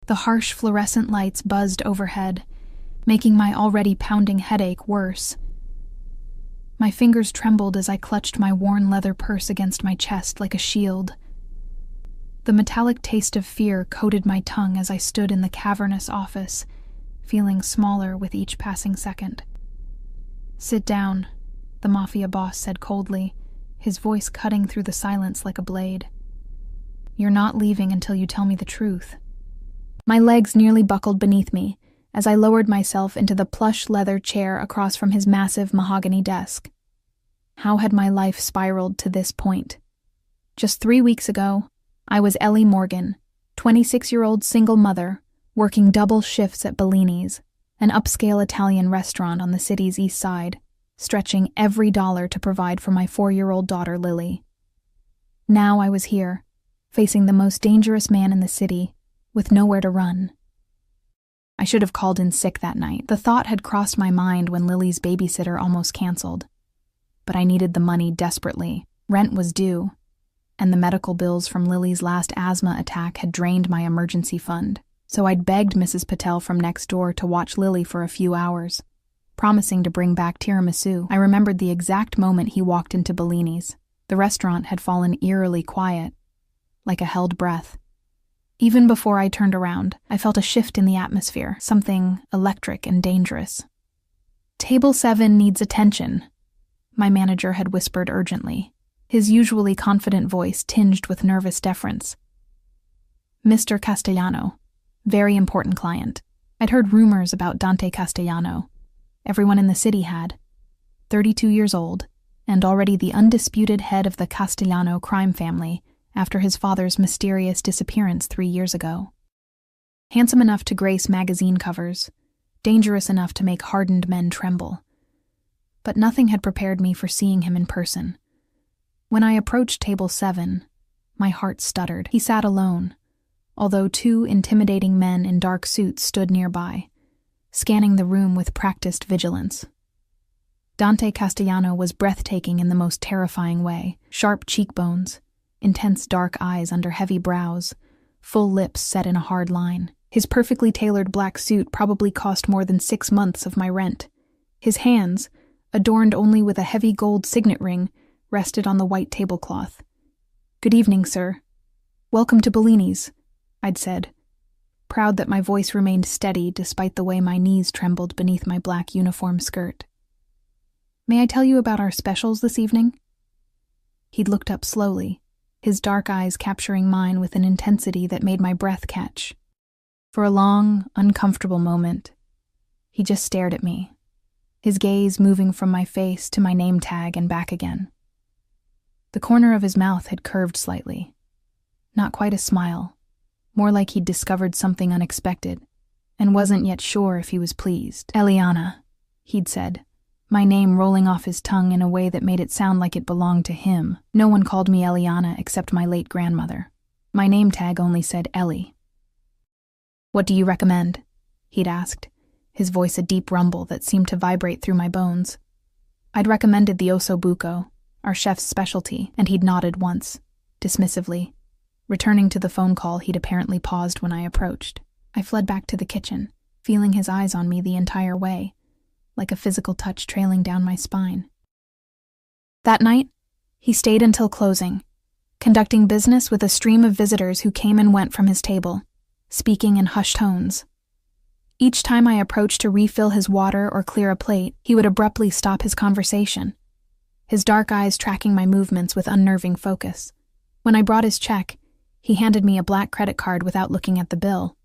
The harsh fluorescent lights buzzed overhead, making my already pounding headache worse. My fingers trembled as I clutched my worn leather purse against my chest like a shield. The metallic taste of fear coated my tongue as I stood in the cavernous office, feeling smaller with each passing second. "Sit down," the Mafia boss said coldly, his voice cutting through the silence like a blade. "You're not leaving until you tell me the truth." My legs nearly buckled beneath me as I lowered myself into the plush leather chair across from his massive mahogany desk. How had my life spiraled to this point? Just 3 weeks ago, I was Ellie Morgan, 26-year-old single mother, working double shifts at Bellini's, an upscale Italian restaurant on the city's east side, stretching every dollar to provide for my 4-year-old daughter Lily. Now I was here, facing the most dangerous man in the city, with nowhere to run. I should have called in sick that night. The thought had crossed my mind when Lily's babysitter almost canceled. But I needed the money desperately. Rent was due, and the medical bills from Lily's last asthma attack had drained my emergency fund. So I'd begged Mrs. Patel from next door to watch Lily for a few hours, promising to bring back tiramisu. I remembered the exact moment he walked into Bellini's. The restaurant had fallen eerily quiet, like a held breath. Even before I turned around, I felt a shift in the atmosphere, something electric and dangerous. "Table 7 needs attention," my manager had whispered urgently, his usually confident voice tinged with nervous deference. "Mr. Castellano, very important client." I'd heard rumors about Dante Castellano. Everyone in the city had. 32 years old, and already the undisputed head of the Castellano crime family after his father's mysterious disappearance 3 years ago. Handsome enough to grace magazine covers, dangerous enough to make hardened men tremble. But nothing had prepared me for seeing him in person. When I approached table 7, my heart stuttered. He sat alone, although 2 intimidating men in dark suits stood nearby, scanning the room with practiced vigilance. Dante Castellano was breathtaking in the most terrifying way. Sharp cheekbones, intense dark eyes under heavy brows, full lips set in a hard line. His perfectly tailored black suit probably cost more than 6 months of my rent. His hands, adorned only with a heavy gold signet ring, rested on the white tablecloth. "Good evening, sir. Welcome to Bellini's," I'd said, proud that my voice remained steady despite the way my knees trembled beneath my black uniform skirt. "May I tell you about our specials this evening?" He'd looked up slowly, his dark eyes capturing mine with an intensity that made my breath catch. For a long, uncomfortable moment, he just stared at me, his gaze moving from my face to my name tag and back again. The corner of his mouth had curved slightly. Not quite a smile, more like he'd discovered something unexpected, and wasn't yet sure if he was pleased. "Eliana," he'd said, my name rolling off his tongue in a way that made it sound like it belonged to him. No one called me Eliana except my late grandmother. My name tag only said Ellie. "What do you recommend?" he'd asked, his voice a deep rumble that seemed to vibrate through my bones. I'd recommended the osso buco, our chef's specialty, and he'd nodded once, dismissively. Returning to the phone call he'd apparently paused when I approached. I fled back to the kitchen, feeling his eyes on me the entire way, like a physical touch trailing down my spine. That night, he stayed until closing, conducting business with a stream of visitors who came and went from his table, speaking in hushed tones. Each time I approached to refill his water or clear a plate, he would abruptly stop his conversation, his dark eyes tracking my movements with unnerving focus. When I brought his check, he handed me a black credit card without looking at the bill.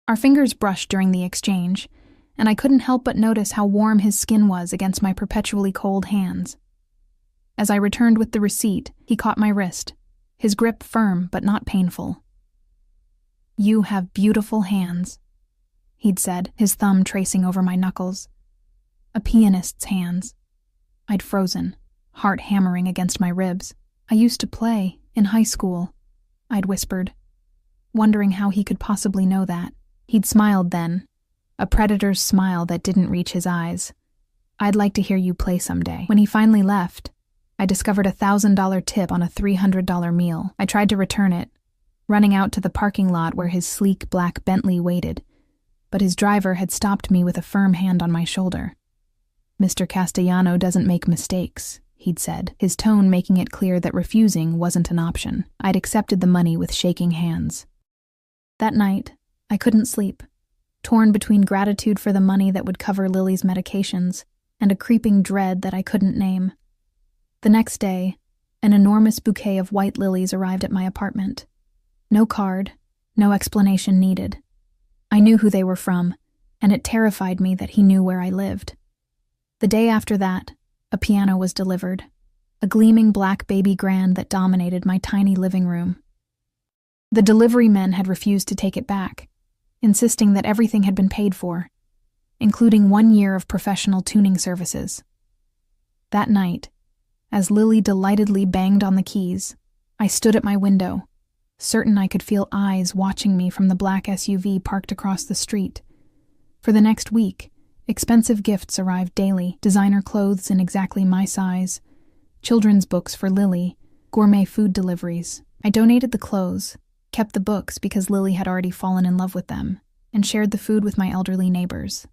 Our fingers brushed during the exchange, and I couldn't help but notice how warm his skin was against my perpetually cold hands. As I returned with the receipt, he caught my wrist, his grip firm but not painful. "You have beautiful hands," he'd said, his thumb tracing over my knuckles. A pianist's hands. I'd frozen, heart hammering against my ribs. "I used to play, in high school," I'd whispered, wondering how he could possibly know that. He'd smiled then, a predator's smile that didn't reach his eyes. "I'd like to hear you play someday." When he finally left, I discovered a $1,000 tip on a $300 meal. I tried to return it, running out to the parking lot where his sleek black Bentley waited, but his driver had stopped me with a firm hand on my shoulder. "Mr. Castellano doesn't make mistakes," he'd said, his tone making it clear that refusing wasn't an option. I'd accepted the money with shaking hands. That night, I couldn't sleep, torn between gratitude for the money that would cover Lily's medications and a creeping dread that I couldn't name. The next day, an enormous bouquet of white lilies arrived at my apartment. No card, no explanation needed. I knew who they were from, and it terrified me that he knew where I lived. The day after that, a piano was delivered, a gleaming black baby grand that dominated my tiny living room. The delivery men had refused to take it back, insisting that everything had been paid for, including 1 year of professional tuning services. That night, as Lily delightedly banged on the keys, I stood at my window, certain I could feel eyes watching me from the black SUV parked across the street. For the next week, expensive gifts arrived daily, designer clothes in exactly my size, children's books for Lily, gourmet food deliveries. I donated the clothes, kept the books because Lily had already fallen in love with them, and shared the food with my elderly neighbors.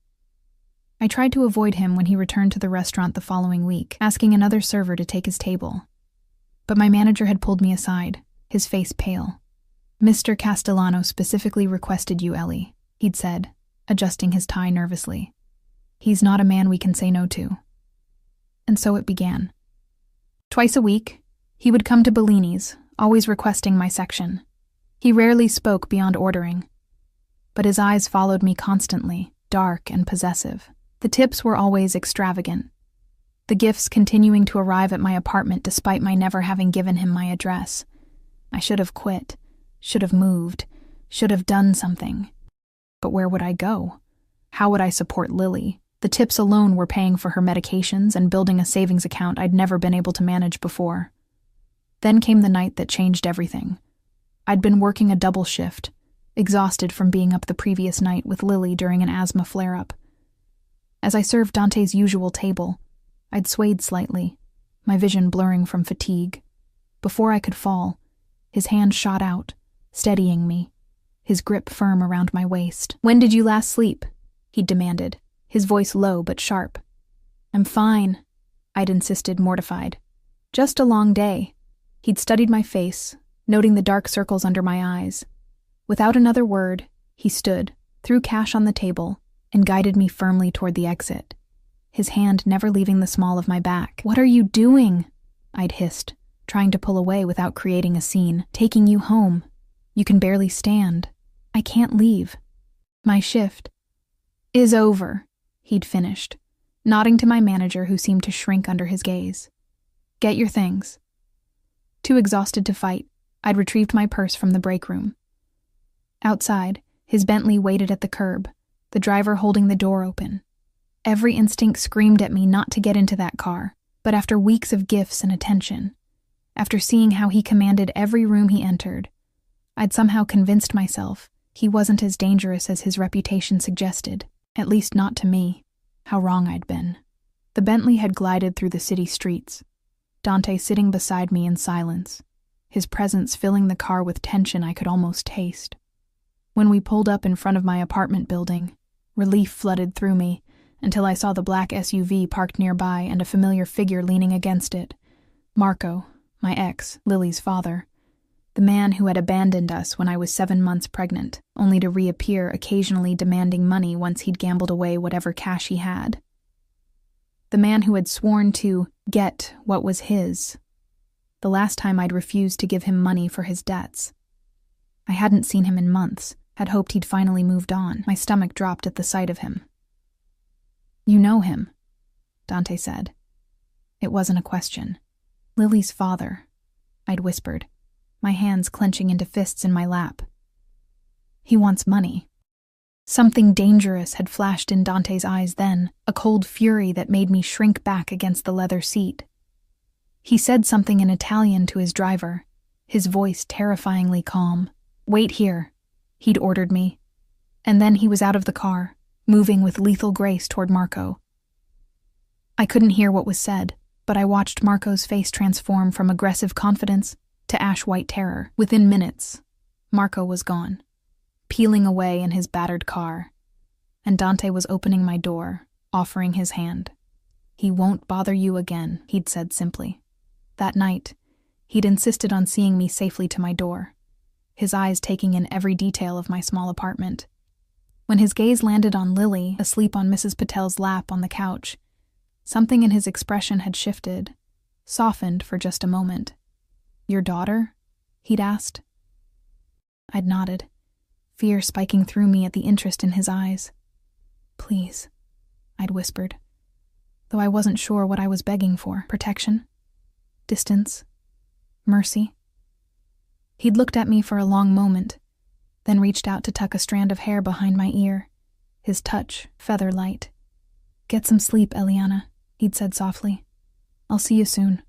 I tried to avoid him when he returned to the restaurant the following week, asking another server to take his table. But my manager had pulled me aside, his face pale. "Mr. Castellano specifically requested you, Ellie," he'd said, adjusting his tie nervously. "He's not a man we can say no to." And so it began. Twice a week, he would come to Bellini's, always requesting my section. He rarely spoke beyond ordering, but his eyes followed me constantly, dark and possessive. The tips were always extravagant, the gifts continuing to arrive at my apartment despite my never having given him my address. I should have quit, should have moved, should have done something. But where would I go? How would I support Lily? The tips alone were paying for her medications and building a savings account I'd never been able to manage before. Then came the night that changed everything. I'd been working a double shift, exhausted from being up the previous night with Lily during an asthma flare-up. As I served Dante's usual table, I'd swayed slightly, my vision blurring from fatigue. Before I could fall, his hand shot out, steadying me, his grip firm around my waist. "When did you last sleep?" he'd demanded, his voice low but sharp. "I'm fine," I'd insisted, mortified. "Just a long day." He'd studied my face, noting the dark circles under my eyes. Without another word, he stood, threw cash on the table, and guided me firmly toward the exit, his hand never leaving the small of my back. "What are you doing?" I'd hissed, trying to pull away without creating a scene. "Taking you home. You can barely stand. I can't leave." "My shift is over," he'd finished, nodding to my manager who seemed to shrink under his gaze. "Get your things." Too exhausted to fight, I'd retrieved my purse from the break room. Outside, his Bentley waited at the curb, the driver holding the door open. Every instinct screamed at me not to get into that car, but after weeks of gifts and attention, after seeing how he commanded every room he entered, I'd somehow convinced myself he wasn't as dangerous as his reputation suggested, at least not to me. How wrong I'd been. The Bentley had glided through the city streets, Dante sitting beside me in silence, his presence filling the car with tension I could almost taste. When we pulled up in front of my apartment building, relief flooded through me until I saw the black SUV parked nearby and a familiar figure leaning against it. Marco, my ex, Lily's father, the man who had abandoned us when I was 7 months pregnant, only to reappear occasionally demanding money once he'd gambled away whatever cash he had. The man who had sworn to get what was his, the last time I'd refused to give him money for his debts. I hadn't seen him in months, had hoped he'd finally moved on. My stomach dropped at the sight of him. "You know him," Dante said. It wasn't a question. "Lily's father," I'd whispered, my hands clenching into fists in my lap. "He wants money." Something dangerous had flashed in Dante's eyes then, a cold fury that made me shrink back against the leather seat. He said something in Italian to his driver, his voice terrifyingly calm. "Wait here," he'd ordered me. And then he was out of the car, moving with lethal grace toward Marco. I couldn't hear what was said, but I watched Marco's face transform from aggressive confidence to ash-white terror. Within minutes, Marco was gone, peeling away in his battered car, and Dante was opening my door, offering his hand. "He won't bother you again," he'd said simply. That night, he'd insisted on seeing me safely to my door, his eyes taking in every detail of my small apartment. When his gaze landed on Lily, asleep on Mrs. Patel's lap on the couch, something in his expression had shifted, softened for just a moment. "Your daughter?" he'd asked. I'd nodded, fear spiking through me at the interest in his eyes. "Please," I'd whispered, though I wasn't sure what I was begging for. Protection? Distance? Mercy? He'd looked at me for a long moment, then reached out to tuck a strand of hair behind my ear, his touch feather light. "Get some sleep, Eliana," he'd said softly. "I'll see you soon."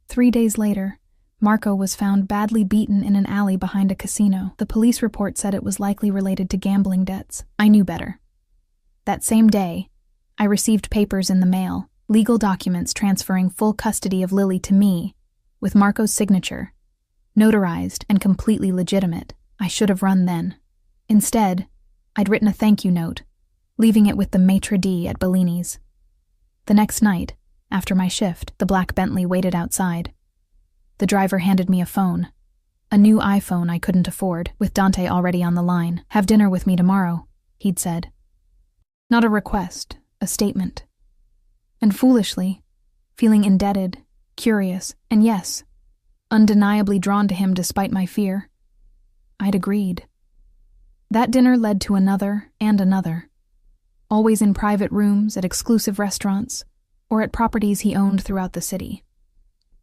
3 days later, Marco was found badly beaten in an alley behind a casino. The police report said it was likely related to gambling debts. I knew better. That same day, I received papers in the mail, legal documents transferring full custody of Lily to me, with Marco's signature, notarized and completely legitimate. I should have run then. Instead, I'd written a thank you note, leaving it with the maitre d' at Bellini's. The next night, after my shift, the black Bentley waited outside. The driver handed me a phone, a new iPhone I couldn't afford, with Dante already on the line. "Have dinner with me tomorrow," he'd said. Not a request, a statement. And foolishly, feeling indebted, curious, and yes, undeniably drawn to him despite my fear, I'd agreed. That dinner led to another and another, always in private rooms, at exclusive restaurants, or at properties he owned throughout the city.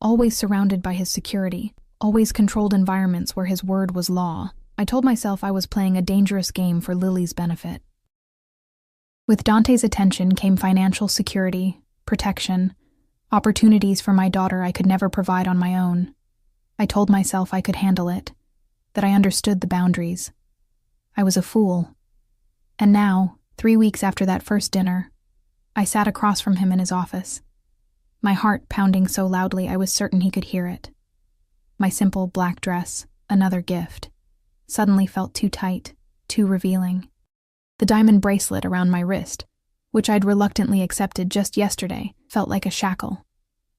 Always surrounded by his security, always controlled environments where his word was law. I told myself I was playing a dangerous game for Lily's benefit. With Dante's attention came financial security, protection, opportunities for my daughter I could never provide on my own. I told myself I could handle it, that I understood the boundaries. I was a fool. And now, 3 weeks after that first dinner, I sat across from him in his office, my heart pounding so loudly I was certain he could hear it. My simple black dress, another gift, suddenly felt too tight, too revealing. The diamond bracelet around my wrist, which I'd reluctantly accepted just yesterday, felt like a shackle.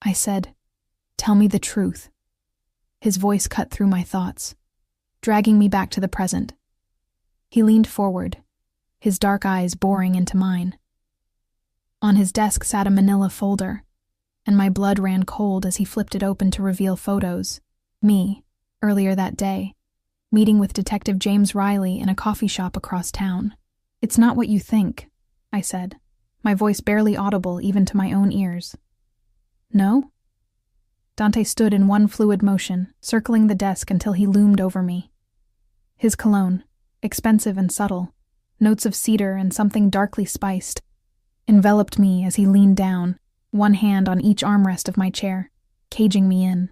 I said, "Tell me the truth." His voice cut through my thoughts, dragging me back to the present. He leaned forward, his dark eyes boring into mine. On his desk sat a manila folder, and my blood ran cold as he flipped it open to reveal photos. Me, earlier that day, meeting with Detective James Riley in a coffee shop across town. "It's not what you think," I said, my voice barely audible even to my own ears. "No?" Dante stood in one fluid motion, circling the desk until he loomed over me. His cologne, expensive and subtle, notes of cedar and something darkly spiced, enveloped me as he leaned down, one hand on each armrest of my chair, caging me in.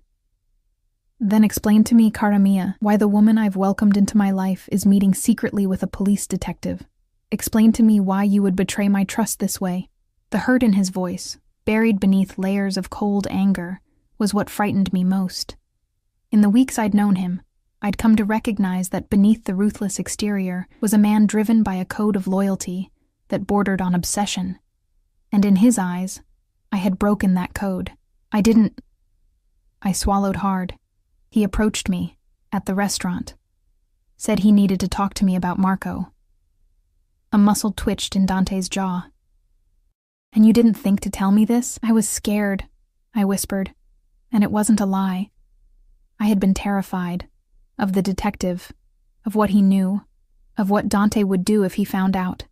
"Then explain to me, cara mia, why the woman I've welcomed into my life is meeting secretly with a police detective. Explain to me why you would betray my trust this way." The hurt in his voice, buried beneath layers of cold anger, was what frightened me most. In the weeks I'd known him, I'd come to recognize that beneath the ruthless exterior was a man driven by a code of loyalty that bordered on obsession. And in his eyes, I had broken that code. I swallowed hard. He approached me, at the restaurant, said he needed to talk to me about Marco. A muscle twitched in Dante's jaw. "And you didn't think to tell me this?" "I was scared," I whispered, and it wasn't a lie. I had been terrified, of the detective, of what he knew, of what Dante would do if he found out.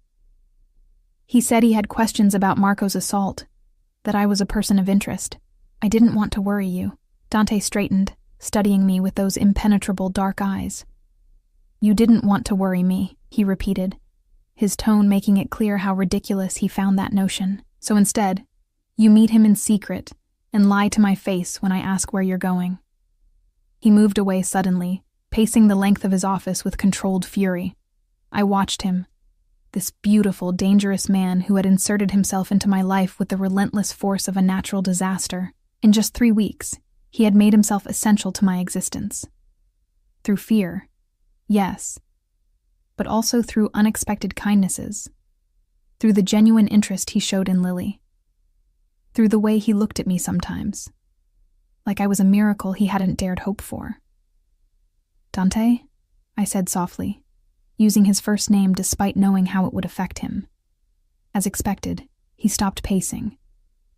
He said he had questions about Marco's assault, that I was a person of interest. "I didn't want to worry you." Dante straightened, studying me with those impenetrable dark eyes. "You didn't want to worry me," he repeated, his tone making it clear how ridiculous he found that notion. "So instead, you meet him in secret and lie to my face when I ask where you're going." He moved away suddenly, pacing the length of his office with controlled fury. I watched him, this beautiful, dangerous man who had inserted himself into my life with the relentless force of a natural disaster. In just 3 weeks, he had made himself essential to my existence. Through fear, Yes, but also through unexpected kindnesses, through the genuine interest he showed in Lily, through the way he looked at me sometimes, like I was a miracle he hadn't dared hope for. Dante, I said softly, using his first name despite knowing how it would affect him. As expected, he stopped pacing,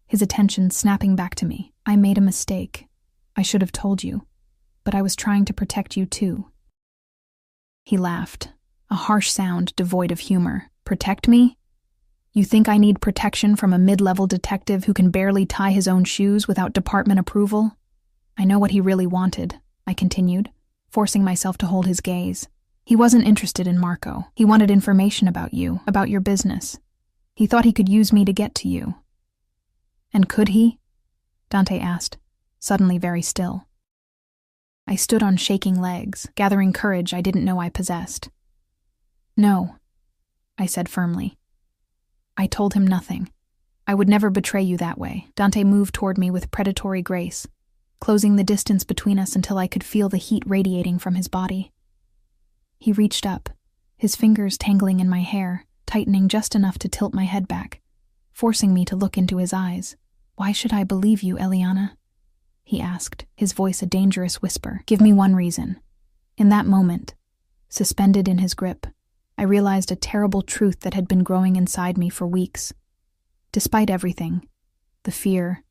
his attention snapping back to me. I made a mistake. I should have told you, but I was trying to protect you too. He laughed, a harsh sound devoid of humor. Protect me? You think I need protection from a mid-level detective who can barely tie his own shoes without department approval? I know what he really wanted, I continued, forcing myself to hold his gaze. He wasn't interested in Marco. He wanted information about you, about your business. He thought he could use me to get to you. And could he? Dante asked, suddenly very still. I stood on shaking legs, gathering courage I didn't know I possessed. No, I said firmly. I told him nothing. I would never betray you that way. Dante moved toward me with predatory grace, closing the distance between us until I could feel the heat radiating from his body. He reached up, his fingers tangling in my hair, tightening just enough to tilt my head back, forcing me to look into his eyes. Why should I believe you, Eliana? He asked, his voice a dangerous whisper. Give me one reason. In that moment, suspended in his grip, I realized a terrible truth that had been growing inside me for weeks. Despite everything, the fear,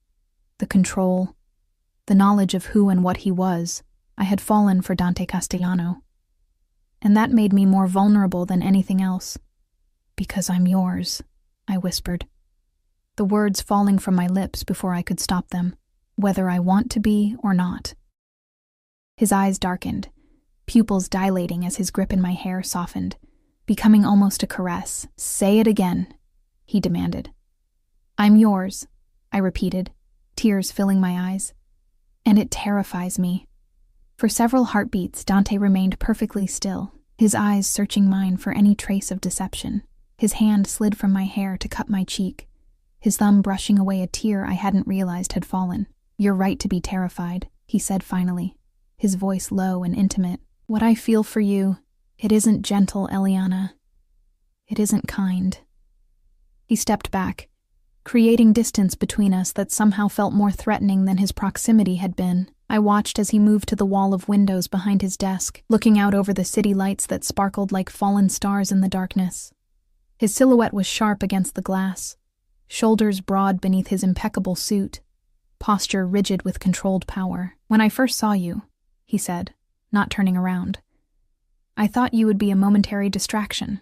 the control, the knowledge of who and what he was, I had fallen for Dante Castellano. And that made me more vulnerable than anything else. Because I'm yours, I whispered, the words falling from my lips before I could stop them, whether I want to be or not. His eyes darkened, pupils dilating as his grip in my hair softened, becoming almost a caress. Say it again, he demanded. I'm yours, I repeated, tears filling my eyes. And it terrifies me. For several heartbeats, Dante remained perfectly still, his eyes searching mine for any trace of deception. His hand slid from my hair to cut my cheek, his thumb brushing away a tear I hadn't realized had fallen. You're right to be terrified, he said finally, his voice low and intimate. What I feel for you, it isn't gentle, Eliana. It isn't kind. He stepped back, creating distance between us that somehow felt more threatening than his proximity had been. I watched as he moved to the wall of windows behind his desk, looking out over the city lights that sparkled like fallen stars in the darkness. His silhouette was sharp against the glass, shoulders broad beneath his impeccable suit, posture rigid with controlled power. When I first saw you, he said, not turning around, I thought you would be a momentary distraction.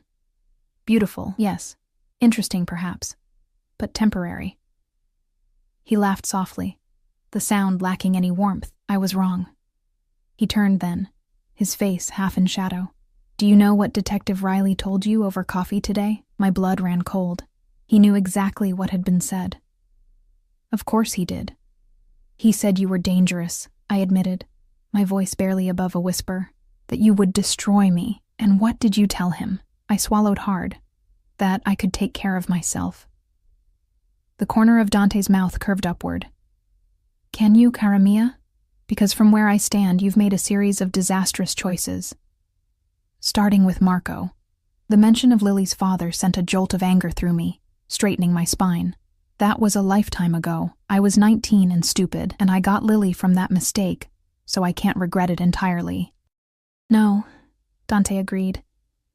Beautiful, yes. Interesting, perhaps, but temporary. He laughed softly, the sound lacking any warmth. I was wrong. He turned then, his face half in shadow. Do you know what Detective Riley told you over coffee today? My blood ran cold. He knew exactly what had been said. Of course he did. He said you were dangerous, I admitted, my voice barely above a whisper, that you would destroy me. And what did you tell him? I swallowed hard. That I could take care of myself. The corner of Dante's mouth curved upward. Can you, cara mia? Because from where I stand, you've made a series of disastrous choices. Starting with Marco. The mention of Lily's father sent a jolt of anger through me, straightening my spine. That was a lifetime ago. I was 19 and stupid, and I got Lily from that mistake, so I can't regret it entirely. No, Dante agreed,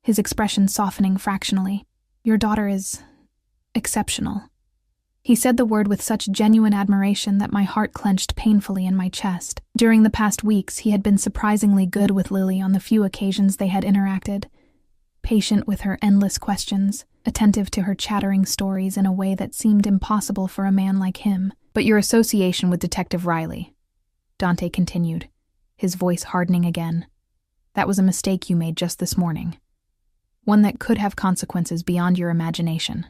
his expression softening fractionally. Your daughter is exceptional. He said the word with such genuine admiration that my heart clenched painfully in my chest. During the past weeks, he had been surprisingly good with Lily on the few occasions they had interacted. Patient with her endless questions, attentive to her chattering stories in a way that seemed impossible for a man like him. But your association with Detective Riley, Dante continued, his voice hardening again. That was a mistake you made just this morning. One that could have consequences beyond your imagination.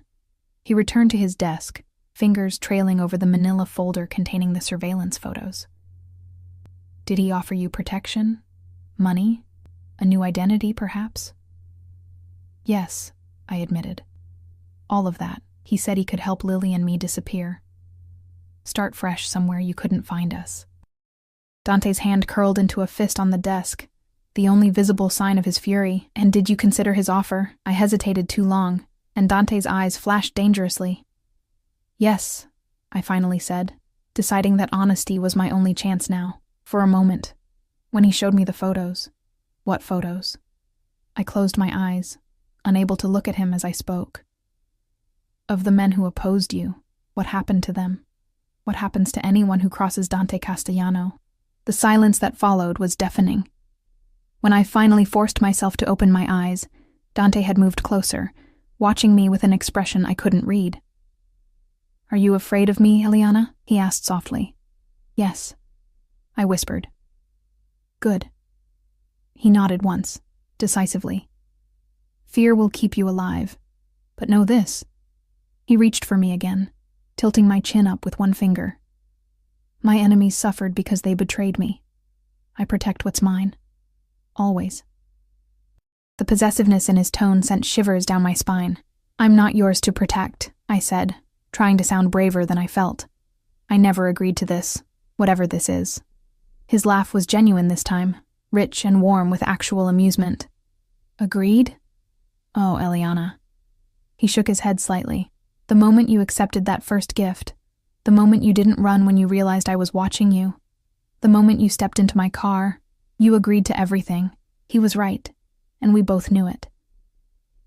He returned to his desk, fingers trailing over the manila folder containing the surveillance photos. Did he offer you protection? Money? A new identity, perhaps? Yes, I admitted. All of that. He said he could help Lily and me disappear. Start fresh somewhere you couldn't find us. Dante's hand curled into a fist on the desk, the only visible sign of his fury. And did you consider his offer? I hesitated too long, and Dante's eyes flashed dangerously. Yes, I finally said, deciding that honesty was my only chance now, for a moment, when he showed me the photos. What photos? I closed my eyes, unable to look at him as I spoke. Of the men who opposed you, what happened to them? What happens to anyone who crosses Dante Castellano? The silence that followed was deafening. When I finally forced myself to open my eyes, Dante had moved closer, watching me with an expression I couldn't read. "Are you afraid of me, Eliana?" he asked softly. "Yes," I whispered. "Good." He nodded once, decisively. "Fear will keep you alive. But know this." He reached for me again, tilting my chin up with one finger. "My enemies suffered because they betrayed me. I protect what's mine. Always." The possessiveness in his tone sent shivers down my spine. "I'm not yours to protect," I said, trying to sound braver than I felt. "I never agreed to this, whatever this is." His laugh was genuine this time, rich and warm with actual amusement. "Agreed? Oh, Eliana." He shook his head slightly. "The moment you accepted that first gift, the moment you didn't run when you realized I was watching you, the moment you stepped into my car, you agreed to everything. He was right, and we both knew it.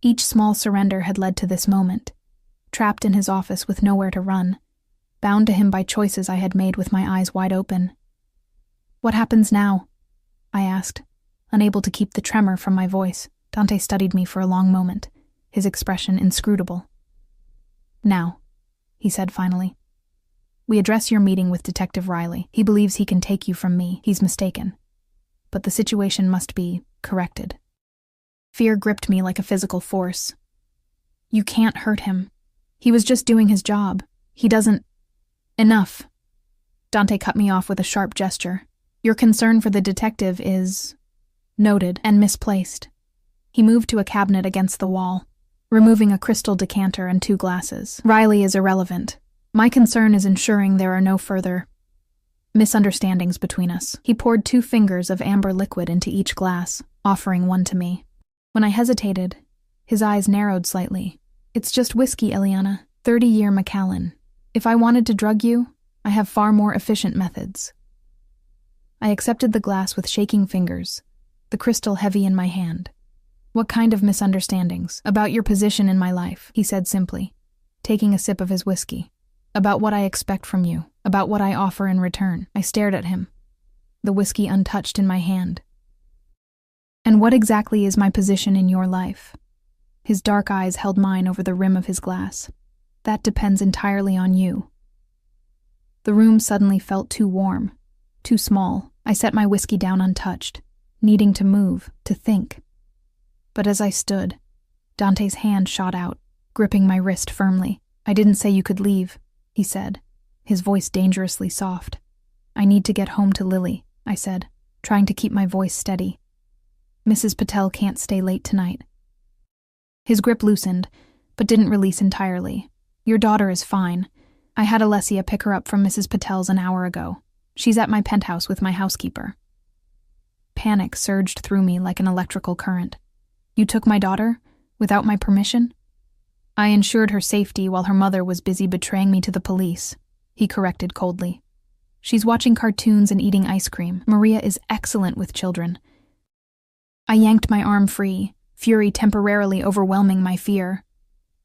Each small surrender had led to this moment, trapped in his office with nowhere to run, bound to him by choices I had made with my eyes wide open. "What happens now?" I asked, unable to keep the tremor from my voice. Dante studied me for a long moment, his expression inscrutable. "Now," he said finally, "we address your meeting with Detective Riley. He believes he can take you from me. He's mistaken. But the situation must be corrected." Fear gripped me like a physical force. "You can't hurt him. He was just doing his job. He doesn't—" "Enough." Dante cut me off with a sharp gesture. "Your concern for the detective is noted and misplaced." He moved to a cabinet against the wall, removing a crystal decanter and 2 glasses. "Riley is irrelevant. My concern is ensuring there are no further misunderstandings between us." He poured 2 fingers of amber liquid into each glass, offering one to me. When I hesitated, his eyes narrowed slightly. "It's just whiskey, Eliana. 30-year Macallan. If I wanted to drug you, I have far more efficient methods." I accepted the glass with shaking fingers, the crystal heavy in my hand. "What kind of misunderstandings?" "About your position in my life," he said simply, taking a sip of his whiskey. "About what I expect from you, about what I offer in return." I stared at him, the whiskey untouched in my hand. "And what exactly is my position in your life?" His dark eyes held mine over the rim of his glass. "That depends entirely on you." The room suddenly felt too warm, too small. I set my whiskey down untouched, needing to move, to think. But as I stood, Dante's hand shot out, gripping my wrist firmly. "I didn't say you could leave," he said, his voice dangerously soft. "I need to get home to Lily," I said, trying to keep my voice steady. "Mrs. Patel can't stay late tonight." His grip loosened, but didn't release entirely. "Your daughter is fine. I had Alessia pick her up from Mrs. Patel's an hour ago. She's at my penthouse with my housekeeper." Panic surged through me like an electrical current. "You took my daughter? Without my permission?" "I ensured her safety while her mother was busy betraying me to the police," he corrected coldly. "She's watching cartoons and eating ice cream. Maria is excellent with children." I yanked my arm free, fury temporarily overwhelming my fear.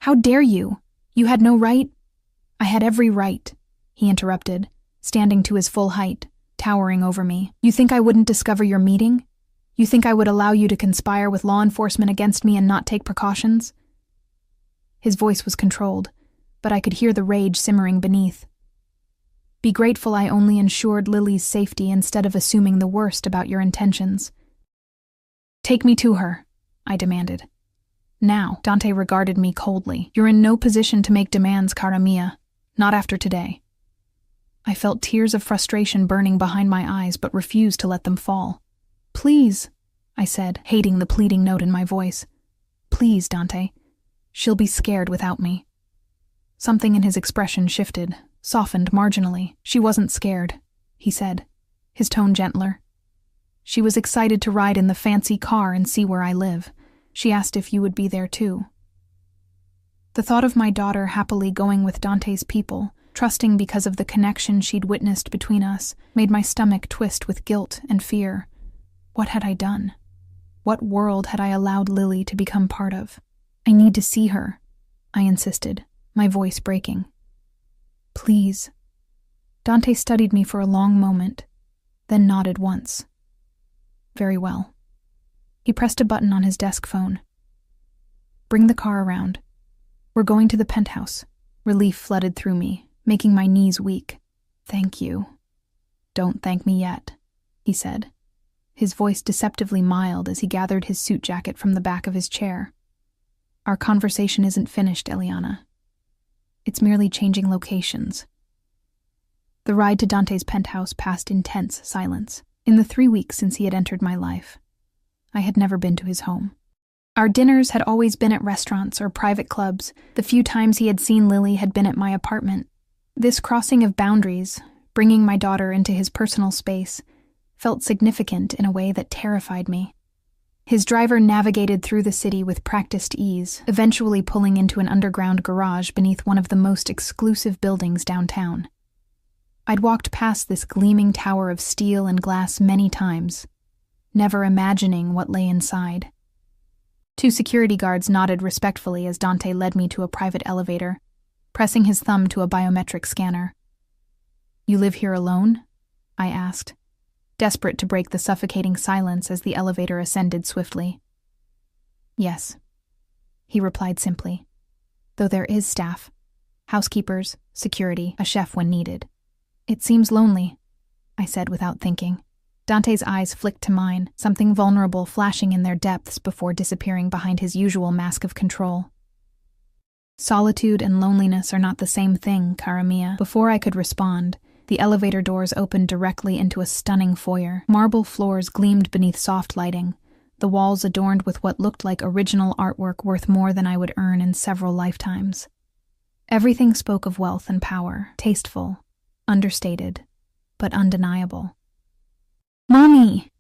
"How dare you? You had no right—" "I had every right," he interrupted, standing to his full height, towering over me. "You think I wouldn't discover your meeting? You think I would allow you to conspire with law enforcement against me and not take precautions?" His voice was controlled, but I could hear the rage simmering beneath. "Be grateful I only ensured Lily's safety instead of assuming the worst about your intentions." "Take me to her," I demanded. "Now." Dante regarded me coldly. "You're in no position to make demands, cara mia. Not after today." I felt tears of frustration burning behind my eyes, but refused to let them fall. "Please," I said, hating the pleading note in my voice. "Please, Dante. She'll be scared without me." Something in his expression shifted, softened marginally. "She wasn't scared," he said, his tone gentler. She was excited to ride in the fancy car and see where I live. She asked if you would be there too. The thought of my daughter happily going with Dante's people, trusting because of the connection she'd witnessed between us, made my stomach twist with guilt and fear. What had I done? What world had I allowed Lily to become part of? I need to see her, I insisted, my voice breaking. Please. Dante studied me for a long moment, then nodded once. Very well. He pressed a button on his desk phone. Bring the car around. We're going to the penthouse. Relief flooded through me, making my knees weak. Thank you. Don't thank me yet, he said, his voice deceptively mild as he gathered his suit jacket from the back of his chair. Our conversation isn't finished, Eliana. It's merely changing locations. The ride to Dante's penthouse passed in tense silence. In the 3 weeks since he had entered my life, I had never been to his home. Our dinners had always been at restaurants or private clubs. The few times he had seen Lily had been at my apartment. This crossing of boundaries, bringing my daughter into his personal space, felt significant in a way that terrified me. His driver navigated through the city with practiced ease, eventually pulling into an underground garage beneath one of the most exclusive buildings downtown. I'd walked past this gleaming tower of steel and glass many times, never imagining what lay inside. 2 security guards nodded respectfully as Dante led me to a private elevator, pressing his thumb to a biometric scanner. You live here alone? I asked, desperate to break the suffocating silence as the elevator ascended swiftly. Yes, he replied simply, though there is staff, housekeepers, security, a chef when needed. It seems lonely, I said without thinking. Dante's eyes flicked to mine, something vulnerable flashing in their depths before disappearing behind his usual mask of control. Solitude and loneliness are not the same thing, cara mia. Before I could respond, the elevator doors opened directly into a stunning foyer. Marble floors gleamed beneath soft lighting, the walls adorned with what looked like original artwork worth more than I would earn in several lifetimes. Everything spoke of wealth and power, tasteful, understated, but undeniable. Mommy!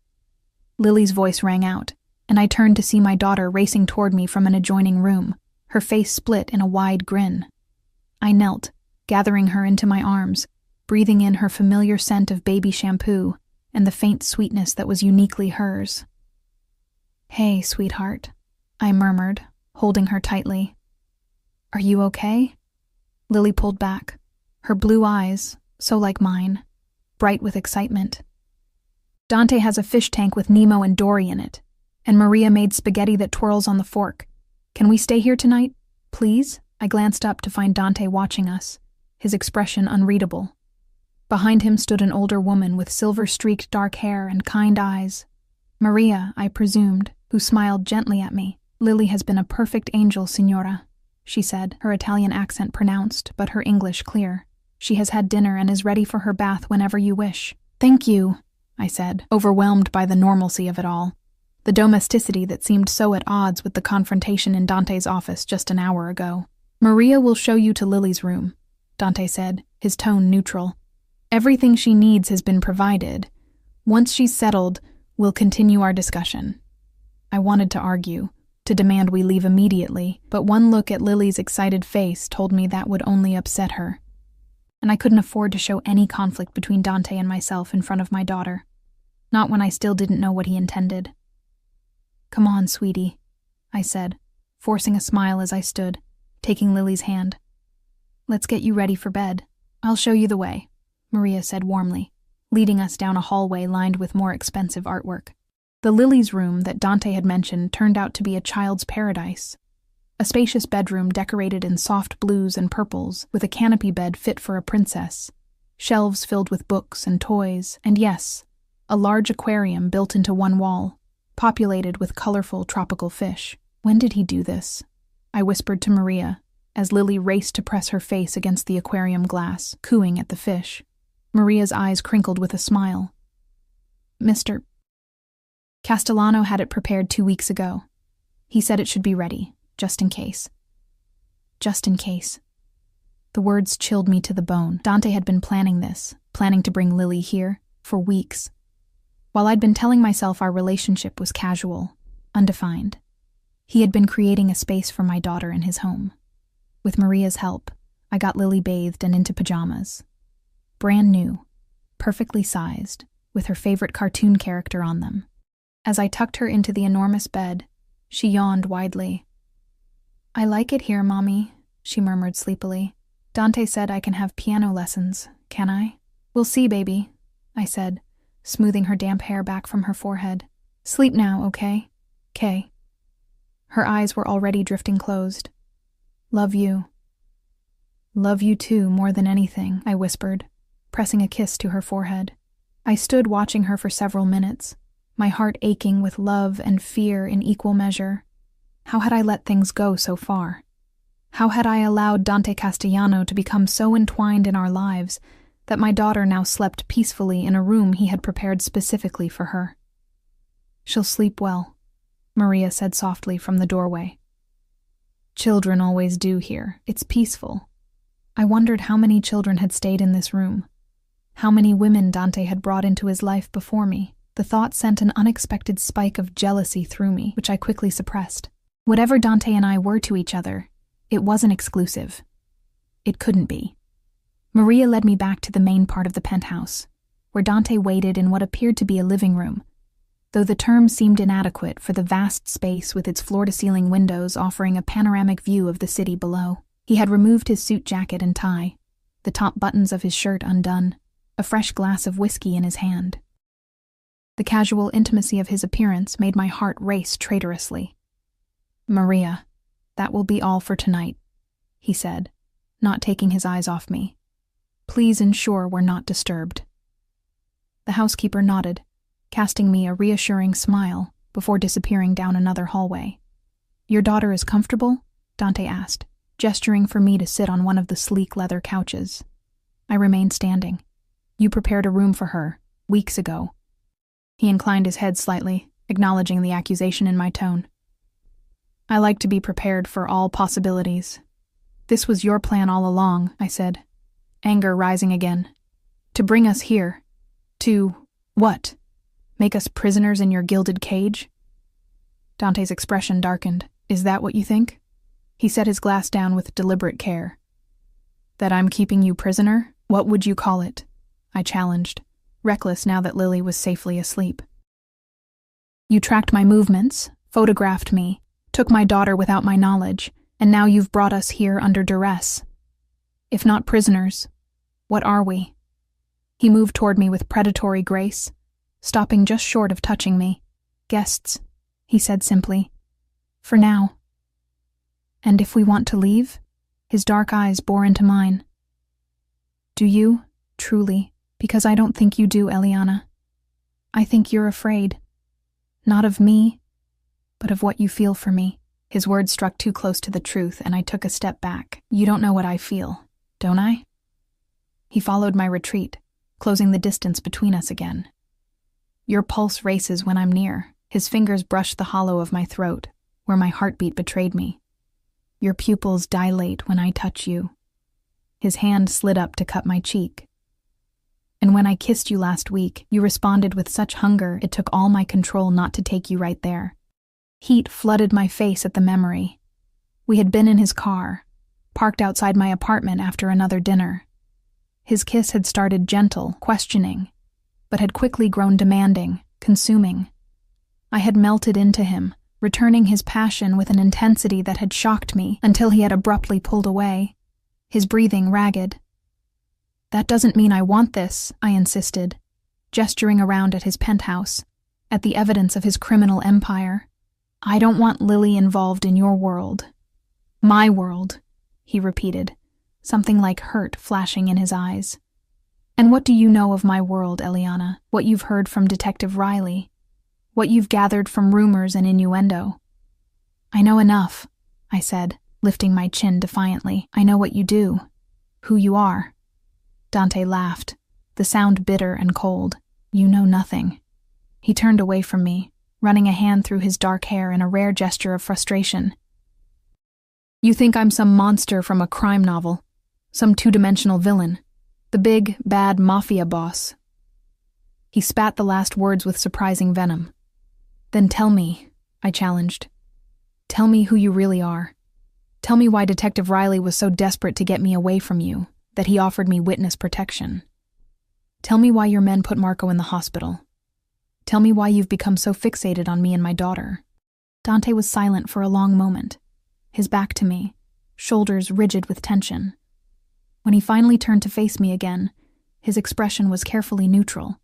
Lily's voice rang out, and I turned to see my daughter racing toward me from an adjoining room, her face split in a wide grin. I knelt, gathering her into my arms, breathing in her familiar scent of baby shampoo and the faint sweetness that was uniquely hers. Hey, sweetheart, I murmured, holding her tightly. Are you okay? Lily pulled back, her blue eyes, so like mine, bright with excitement. Dante has a fish tank with Nemo and Dory in it, and Maria made spaghetti that twirls on the fork. Can we stay here tonight, please? I glanced up to find Dante watching us, his expression unreadable. Behind him stood an older woman with silver-streaked dark hair and kind eyes. Maria, I presumed, who smiled gently at me. Lily has been a perfect angel, signora, she said, her Italian accent pronounced, but her English clear. She has had dinner and is ready for her bath whenever you wish. Thank you, I said, overwhelmed by the normalcy of it all. The domesticity that seemed so at odds with the confrontation in Dante's office just an hour ago. Maria will show you to Lily's room, Dante said, his tone neutral. Everything she needs has been provided. Once she's settled, we'll continue our discussion. I wanted to argue, to demand we leave immediately, but one look at Lily's excited face told me that would only upset her. And I couldn't afford to show any conflict between Dante and myself in front of my daughter. Not when I still didn't know what he intended. Come on, sweetie, I said, forcing a smile as I stood, taking Lily's hand. Let's get you ready for bed. I'll show you the way, Maria said warmly, leading us down a hallway lined with more expensive artwork. The Lily's room that Dante had mentioned turned out to be a child's paradise. A spacious bedroom decorated in soft blues and purples, with a canopy bed fit for a princess, shelves filled with books and toys, and yes, a large aquarium built into one wall, populated with colorful tropical fish. When did he do this? I whispered to Maria, as Lily raced to press her face against the aquarium glass, cooing at the fish. Maria's eyes crinkled with a smile. Mr. Castellano had it prepared 2 weeks ago. He said it should be ready, just in case. Just in case. The words chilled me to the bone. Dante had been planning this, planning to bring Lily here, for weeks. While I'd been telling myself our relationship was casual, undefined, he had been creating a space for my daughter in his home. With Maria's help, I got Lily bathed and into pajamas. Brand new, perfectly sized, with her favorite cartoon character on them. As I tucked her into the enormous bed, she yawned widely. "I like it here, Mommy," she murmured sleepily. "Dante said I can have piano lessons, can I?" "We'll see, baby," I said, smoothing her damp hair back from her forehead. "Sleep now, okay? 'Kay." Her eyes were already drifting closed. "Love you." "Love you too, more than anything," I whispered, pressing a kiss to her forehead. I stood watching her for several minutes, my heart aching with love and fear in equal measure. How had I let things go so far? How had I allowed Dante Castellano to become so entwined in our lives that my daughter now slept peacefully in a room he had prepared specifically for her? "She'll sleep well," Maria said softly from the doorway. "Children always do here. It's peaceful." I wondered how many children had stayed in this room. How many women Dante had brought into his life before me. The thought sent an unexpected spike of jealousy through me, which I quickly suppressed. Whatever Dante and I were to each other, it wasn't exclusive. It couldn't be. Maria led me back to the main part of the penthouse, where Dante waited in what appeared to be a living room, though the term seemed inadequate for the vast space with its floor-to-ceiling windows offering a panoramic view of the city below. He had removed his suit jacket and tie, the top buttons of his shirt undone, a fresh glass of whiskey in his hand. The casual intimacy of his appearance made my heart race traitorously. "Maria, that will be all for tonight," he said, not taking his eyes off me. "Please ensure we're not disturbed." The housekeeper nodded, casting me a reassuring smile before disappearing down another hallway. "Your daughter is comfortable?" Dante asked, gesturing for me to sit on one of the sleek leather couches. I remained standing. "You prepared a room for her, weeks ago." He inclined his head slightly, acknowledging the accusation in my tone. "I like to be prepared for all possibilities." "This was your plan all along," I said, anger rising again. "To bring us here. To, what? Make us prisoners in your gilded cage?" Dante's expression darkened. "Is that what you think?" He set his glass down with deliberate care. "That I'm keeping you prisoner? What would you call it?" I challenged, reckless now that Lily was safely asleep. "You tracked my movements, photographed me, took my daughter without my knowledge, and now you've brought us here under duress. If not prisoners, what are we?" He moved toward me with predatory grace, stopping just short of touching me. "Guests," he said simply. "For now." "And if we want to leave?" His dark eyes bore into mine. "Do you, truly? Because I don't think you do, Eliana. I think you're afraid. Not of me, but of what you feel for me." His words struck too close to the truth, and I took a step back. "You don't know what I feel, don't I?" He followed my retreat, closing the distance between us again. "Your pulse races when I'm near." His fingers brushed the hollow of my throat, where my heartbeat betrayed me. "Your pupils dilate when I touch you." His hand slid up to cut my cheek. "And when I kissed you last week, you responded with such hunger it took all my control not to take you right there." Heat flooded my face at the memory. We had been in his car, parked outside my apartment after another dinner. His kiss had started gentle, questioning, but had quickly grown demanding, consuming. I had melted into him, returning his passion with an intensity that had shocked me until he had abruptly pulled away, his breathing ragged. "That doesn't mean I want this," I insisted, gesturing around at his penthouse, at the evidence of his criminal empire. "I don't want Lily involved in your world." "My world," he repeated, something like hurt flashing in his eyes. "And what do you know of my world, Eliana? What you've heard from Detective Riley? What you've gathered from rumors and innuendo?" "I know enough," I said, lifting my chin defiantly. "I know what you do, who you are." Dante laughed, the sound bitter and cold. "You know nothing." He turned away from me, running a hand through his dark hair in a rare gesture of frustration. "You think I'm some monster from a crime novel, some two-dimensional villain, the big, bad Mafia boss. He spat the last words with surprising venom. Then tell me, I challenged. Tell me who you really are. Tell me why Detective Riley was so desperate to get me away from you that he offered me witness protection. Tell me why your men put Marco in the hospital. Tell me why you've become so fixated on me and my daughter. Dante was silent for a long moment, his back to me, shoulders rigid with tension. When he finally turned to face me again, his expression was carefully neutral.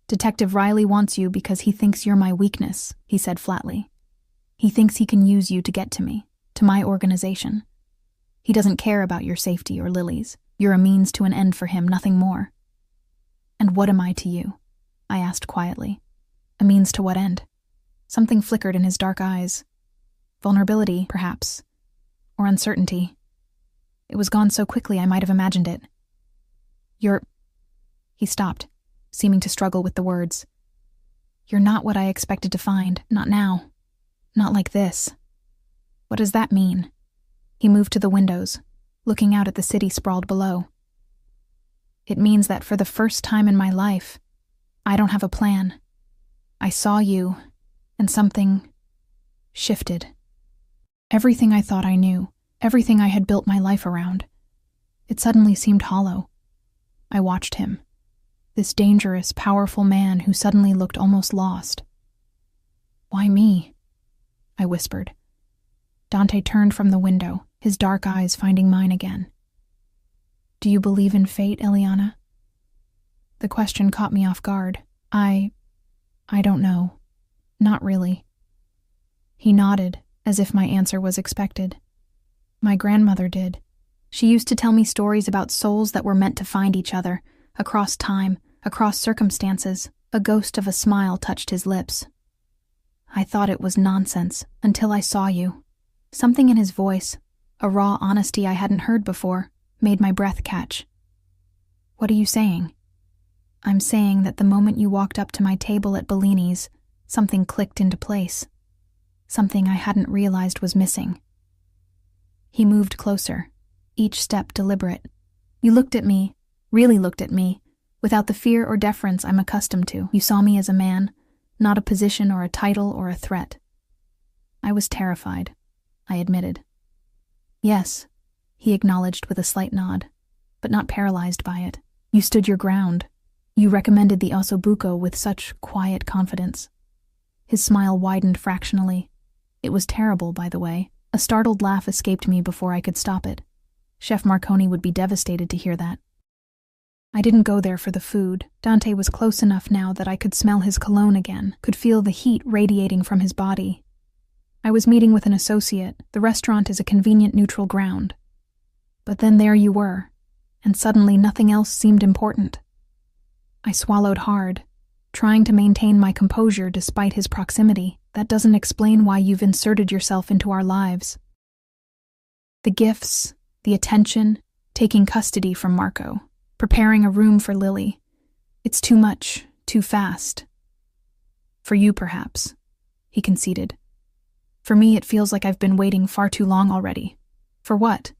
Detective Riley wants you because he thinks you're my weakness, he said flatly. He thinks he can use you to get to me, to my organization. He doesn't care about your safety or Lily's. You're a means to an end for him, nothing more. And what am I to you? I asked quietly. A means to what end? Something flickered in his dark eyes. Vulnerability, perhaps. Or uncertainty. It was gone so quickly I might have imagined it. He stopped, seeming to struggle with the words. You're not what I expected to find, not now. Not like this. What does that mean? He moved to the windows, looking out at the city sprawled below. It means that for the first time in my life, I don't have a plan. I saw you, and something shifted. Everything I thought I knew, everything I had built my life around, it suddenly seemed hollow. I watched him, this dangerous, powerful man who suddenly looked almost lost. Why me? I whispered. Dante turned from the window, his dark eyes finding mine again. Do you believe in fate, Eliana? The question caught me off guard. I don't know. Not really. He nodded, as if my answer was expected. My grandmother did. She used to tell me stories about souls that were meant to find each other, across time, across circumstances. A ghost of a smile touched his lips. I thought it was nonsense, until I saw you. Something in his voice, a raw honesty I hadn't heard before, made my breath catch. What are you saying? I'm saying that the moment you walked up to my table at Bellini's, something clicked into place. Something I hadn't realized was missing. He moved closer, each step deliberate. You looked at me, really looked at me, without the fear or deference I'm accustomed to. You saw me as a man, not a position or a title or a threat. I was terrified, I admitted. Yes, he acknowledged with a slight nod, but not paralyzed by it. You stood your ground. You recommended the ossobuco with such quiet confidence. His smile widened fractionally. It was terrible, by the way. A startled laugh escaped me before I could stop it. Chef Marconi would be devastated to hear that. I didn't go there for the food. Dante was close enough now that I could smell his cologne again, could feel the heat radiating from his body. I was meeting with an associate. The restaurant is a convenient neutral ground. But then there you were, and suddenly nothing else seemed important. I swallowed hard, trying to maintain my composure despite his proximity. That doesn't explain why you've inserted yourself into our lives. The gifts, the attention, taking custody from Marco, preparing a room for Lily. It's too much, too fast. For you, perhaps, he conceded. For me, it feels like I've been waiting far too long already. For what?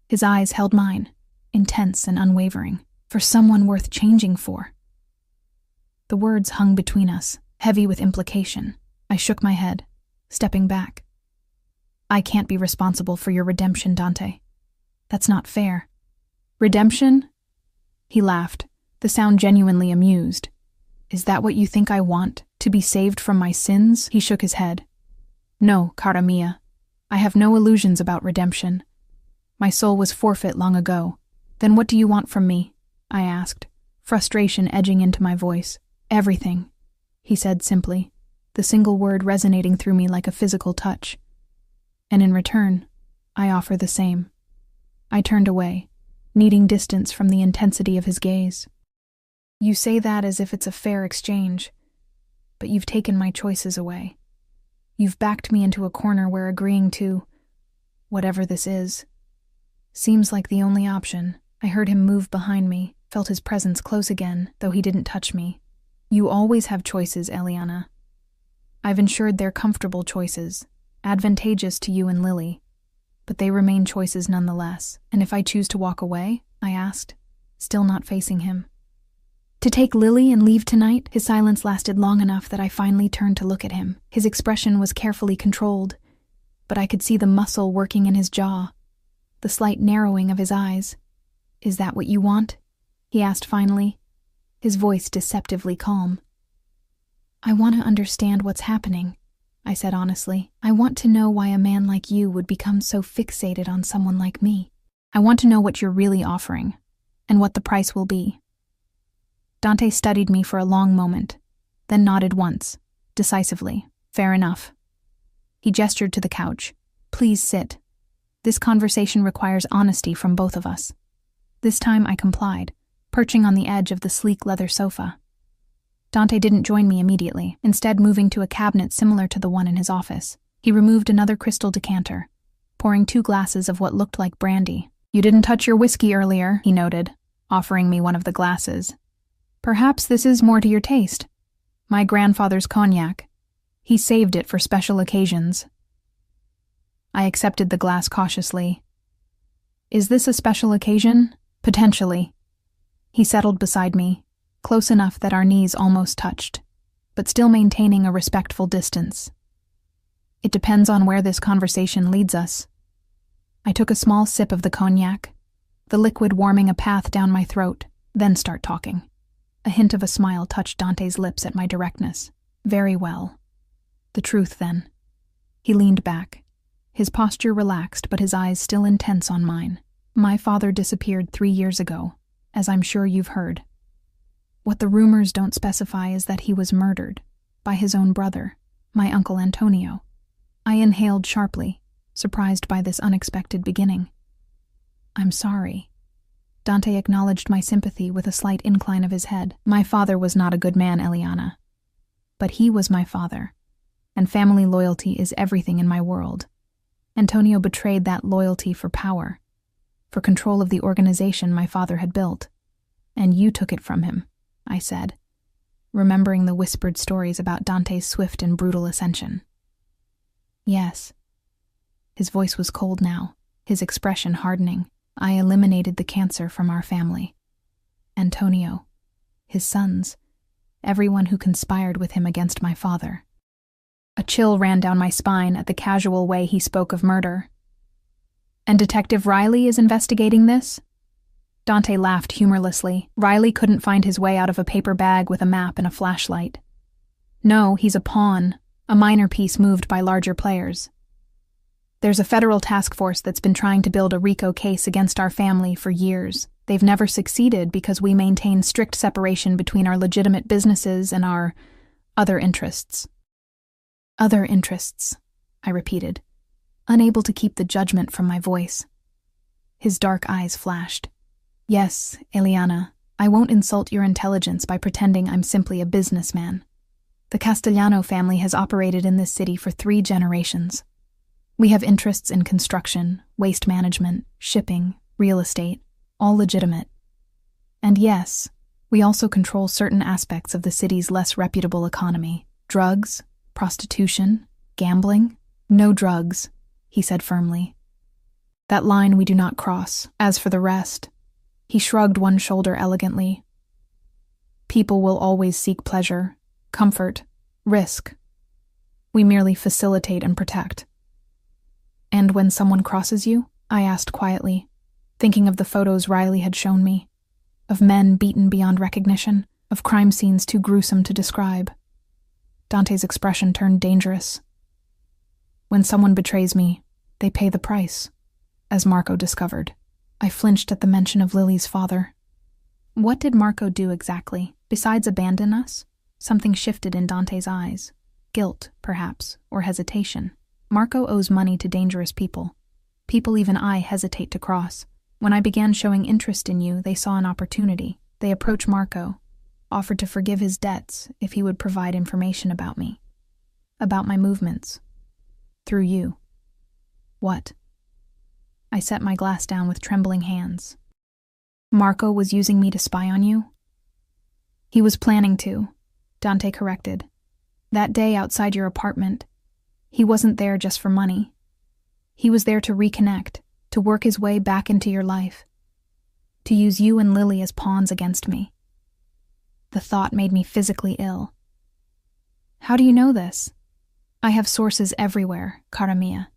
His eyes held mine, intense and unwavering. For someone worth changing for. The words hung between us, heavy with implication. I shook my head, stepping back. I can't be responsible for your redemption, Dante. That's not fair. Redemption? He laughed, the sound genuinely amused. Is that what you think I want? To be saved from my sins? He shook his head. No, cara mia. I have no illusions about redemption. My soul was forfeit long ago. Then what do you want from me? I asked, frustration edging into my voice. Everything, he said simply, the single word resonating through me like a physical touch. And in return, I offer the same. I turned away, needing distance from the intensity of his gaze. You say that as if it's a fair exchange, but you've taken my choices away. You've backed me into a corner where agreeing to whatever this is seems like the only option. I heard him move behind me, felt his presence close again, though he didn't touch me. You always have choices, Eliana. I've ensured they're comfortable choices, advantageous to you and Lily, but they remain choices nonetheless. And if I choose to walk away? I asked, still not facing him. To take Lily and leave tonight? His silence lasted long enough that I finally turned to look at him. His expression was carefully controlled, but I could see the muscle working in his jaw, the slight narrowing of his eyes. "Is that what you want?" he asked finally, his voice deceptively calm. "I want to understand what's happening," I said honestly. "I want to know why a man like you would become so fixated on someone like me. I want to know what you're really offering, and what the price will be." Dante studied me for a long moment, then nodded once, decisively. "Fair enough." He gestured to the couch. "Please sit. This conversation requires honesty from both of us." This time I complied, perching on the edge of the sleek leather sofa. Dante didn't join me immediately, instead moving to a cabinet similar to the one in his office. He removed another crystal decanter, pouring 2 glasses of what looked like brandy. "You didn't touch your whiskey earlier," he noted, offering me one of the glasses. "Perhaps this is more to your taste. My grandfather's cognac. He saved it for special occasions." I accepted the glass cautiously. "Is this a special occasion?" "Potentially." He settled beside me, close enough that our knees almost touched, but still maintaining a respectful distance. "It depends on where this conversation leads us." I took a small sip of the cognac, the liquid warming a path down my throat, then start talking. A hint of a smile touched Dante's lips at my directness. "Very well. The truth, then." He leaned back, his posture relaxed but his eyes still intense on mine. "My father disappeared 3 years ago, as I'm sure you've heard. What the rumors don't specify is that he was murdered by his own brother, my Uncle Antonio." I inhaled sharply, surprised by this unexpected beginning. "I'm sorry." Dante acknowledged my sympathy with a slight incline of his head. "My father was not a good man, Eliana. But he was my father, and family loyalty is everything in my world. Antonio betrayed that loyalty for power, for control of the organization my father had built. And you took it from him," I said, remembering the whispered stories about Dante's swift and brutal ascension. "Yes." His voice was cold now, his expression hardening. "I eliminated the cancer from our family. Antonio, his sons, everyone who conspired with him against my father." A chill ran down my spine at the casual way he spoke of murder. "And Detective Riley is investigating this?" Dante laughed humorlessly. "Riley couldn't find his way out of a paper bag with a map and a flashlight. No, he's a pawn, a minor piece moved by larger players. There's a federal task force that's been trying to build a RICO case against our family for years. They've never succeeded because we maintain strict separation between our legitimate businesses and our other interests." "Other interests," I repeated, unable to keep the judgment from my voice. His dark eyes flashed. "Yes, Eliana, I won't insult your intelligence by pretending I'm simply a businessman. The Castellano family has operated in this city for 3 generations. We have interests in construction, waste management, shipping, real estate, all legitimate. And yes, we also control certain aspects of the city's less reputable economy. Drugs, prostitution, gambling." "No drugs," he said firmly. "That line we do not cross. As for the rest," he shrugged one shoulder elegantly. "People will always seek pleasure, comfort, risk. We merely facilitate and protect." "And when someone crosses you?" I asked quietly, thinking of the photos Riley had shown me, of men beaten beyond recognition, of crime scenes too gruesome to describe. Dante's expression turned dangerous. "When someone betrays me, they pay the price, as Marco discovered." I flinched at the mention of Lily's father. What did Marco do exactly? Besides abandon us? Something shifted in Dante's eyes. Guilt, perhaps, or hesitation. "Marco owes money to dangerous people. People even I hesitate to cross. When I began showing interest in you, they saw an opportunity. They approached Marco, offered to forgive his debts if he would provide information about me. About my movements. Through you." "What?" I set my glass down with trembling hands. "Marco was using me to spy on you?" "He was planning to," Dante corrected. "That day outside your apartment, he wasn't there just for money. He was there to reconnect, to work his way back into your life, to use you and Lily as pawns against me. The thought made me physically ill. How do you know this? I have sources everywhere, cara mia.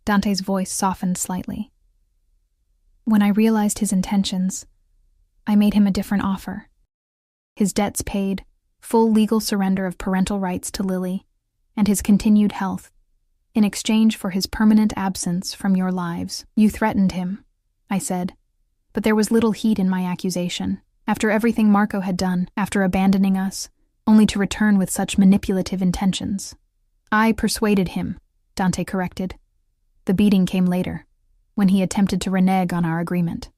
Dante's voice softened slightly. When I realized his intentions, I made him a different offer. His debts paid, full legal surrender of parental rights to Lily, and his continued health, in exchange for his permanent absence from your lives. You threatened him, I said, but there was little heat in my accusation. After everything Marco had done, after abandoning us, only to return with such manipulative intentions. I persuaded him, Dante corrected. The beating came later, when he attempted to renege on our agreement.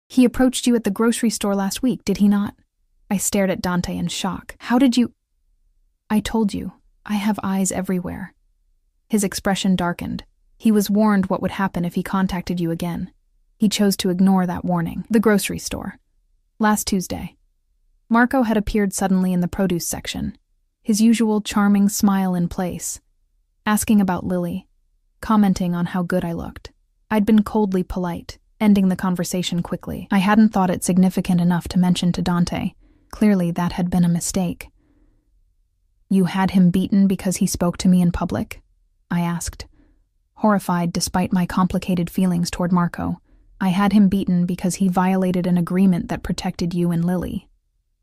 He approached you at the grocery store last week, did he not? I stared at Dante in shock. How did you... I told you, I have eyes everywhere. His expression darkened. He was warned what would happen if he contacted you again. He chose to ignore that warning. The grocery store. Last Tuesday. Marco had appeared suddenly in the produce section, his usual charming smile in place, asking about Lily, commenting on how good I looked. I'd been coldly polite, ending the conversation quickly. I hadn't thought it significant enough to mention to Dante. Clearly, that had been a mistake. You had him beaten because he spoke to me in public? I asked, horrified despite my complicated feelings toward Marco. I had him beaten because he violated an agreement that protected you and Lily.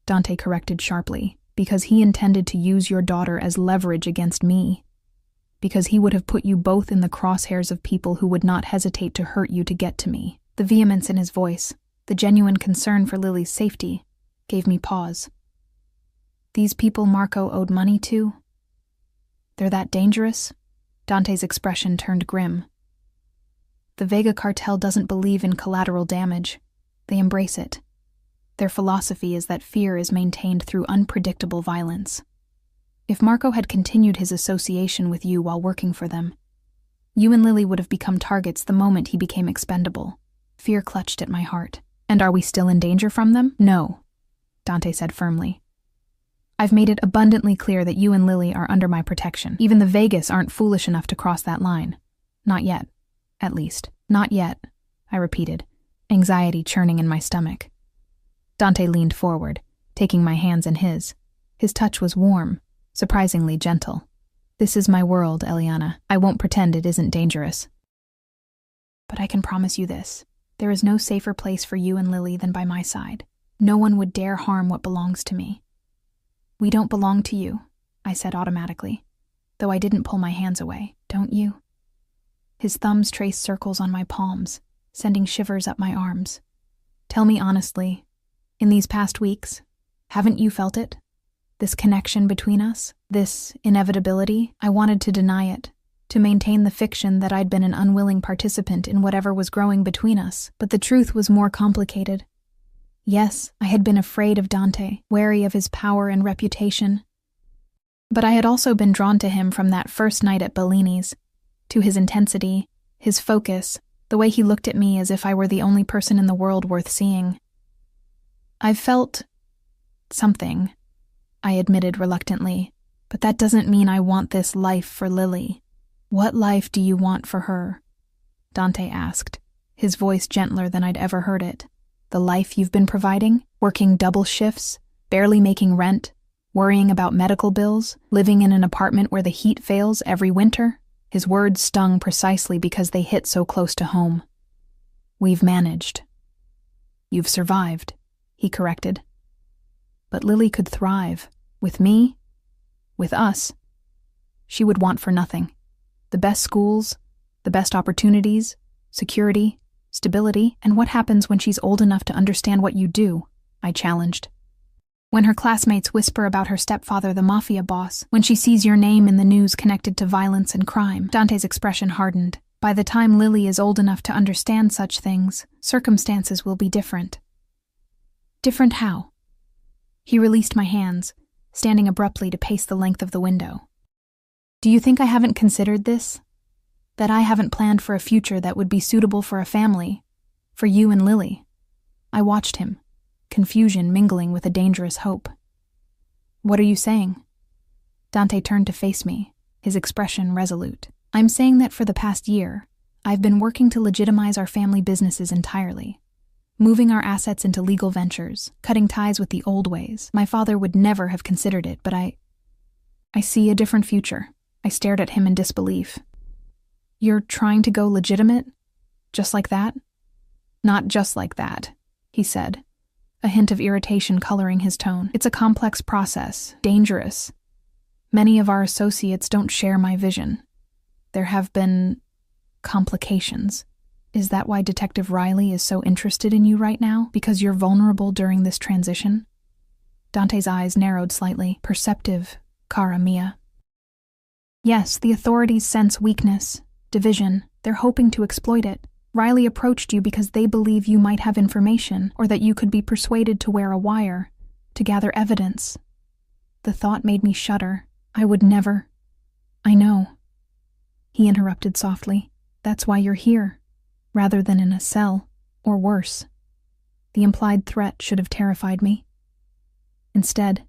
Dante corrected sharply, because he intended to use your daughter as leverage against me. Because he would have put you both in the crosshairs of people who would not hesitate to hurt you to get to me. The vehemence in his voice, the genuine concern for Lily's safety, gave me pause. These people Marco owed money to? They're that dangerous? Dante's expression turned grim. The Vega cartel doesn't believe in collateral damage. They embrace it. Their philosophy is that fear is maintained through unpredictable violence. If Marco had continued his association with you while working for them, you and Lily would have become targets the moment he became expendable. Fear clutched at my heart. And are we still in danger from them? No, Dante said firmly. I've made it abundantly clear that you and Lily are under my protection. Even the Vegas aren't foolish enough to cross that line. Not yet. At least, not yet, I repeated, anxiety churning in my stomach. Dante leaned forward, taking my hands in his. His touch was warm, surprisingly gentle. This is my world, Eliana. I won't pretend it isn't dangerous. But I can promise you this. There is no safer place for you and Lily than by my side. No one would dare harm what belongs to me. We don't belong to you, I said automatically, though I didn't pull my hands away, don't you? His thumbs traced circles on my palms, sending shivers up my arms. Tell me honestly, in these past weeks, haven't you felt it? This connection between us? This inevitability? I wanted to deny it, to maintain the fiction that I'd been an unwilling participant in whatever was growing between us, but the truth was more complicated. Yes, I had been afraid of Dante, wary of his power and reputation. But I had also been drawn to him from that first night at Bellini's, to his intensity, his focus, the way he looked at me as if I were the only person in the world worth seeing. I've felt something, I admitted reluctantly, but that doesn't mean I want this life for Lily. What life do you want for her? Dante asked, his voice gentler than I'd ever heard it. The life you've been providing? Working double shifts, barely making rent, worrying about medical bills, living in an apartment where the heat fails every winter? His words stung precisely because they hit so close to home. We've managed. You've survived, he corrected. But Lily could thrive. With me? With us? She would want for nothing. The best schools, the best opportunities, security, stability, and what happens when she's old enough to understand what you do? I challenged. When her classmates whisper about her stepfather, the Mafia boss, when she sees your name in the news connected to violence and crime. Dante's expression hardened. By the time Lily is old enough to understand such things, circumstances will be different. Different how? He released my hands, standing abruptly to pace the length of the window. Do you think I haven't considered this? That I haven't planned for a future that would be suitable for a family, for you and Lily? I watched him, confusion mingling with a dangerous hope. What are you saying? Dante turned to face me, his expression resolute. I'm saying that for the past year, I've been working to legitimize our family businesses entirely. moving our assets into legal ventures, cutting ties with the old ways. My father would never have considered it, but I see a different future. I stared at him in disbelief. You're trying to go legitimate? Just like that? Not just like that, he said, a hint of irritation coloring his tone. It's a complex process, dangerous. Many of our associates don't share my vision. There have been complications. Is that why Detective Riley is so interested in you right now? Because you're vulnerable during this transition? Dante's eyes narrowed slightly. Perceptive, cara mia. Yes, the authorities sense weakness, division. They're hoping to exploit it. Riley approached you because they believe you might have information, or that you could be persuaded to wear a wire, to gather evidence. The thought made me shudder. I would never. I know. He interrupted softly. That's why you're here, rather than in a cell, or worse. The implied threat should have terrified me. Instead,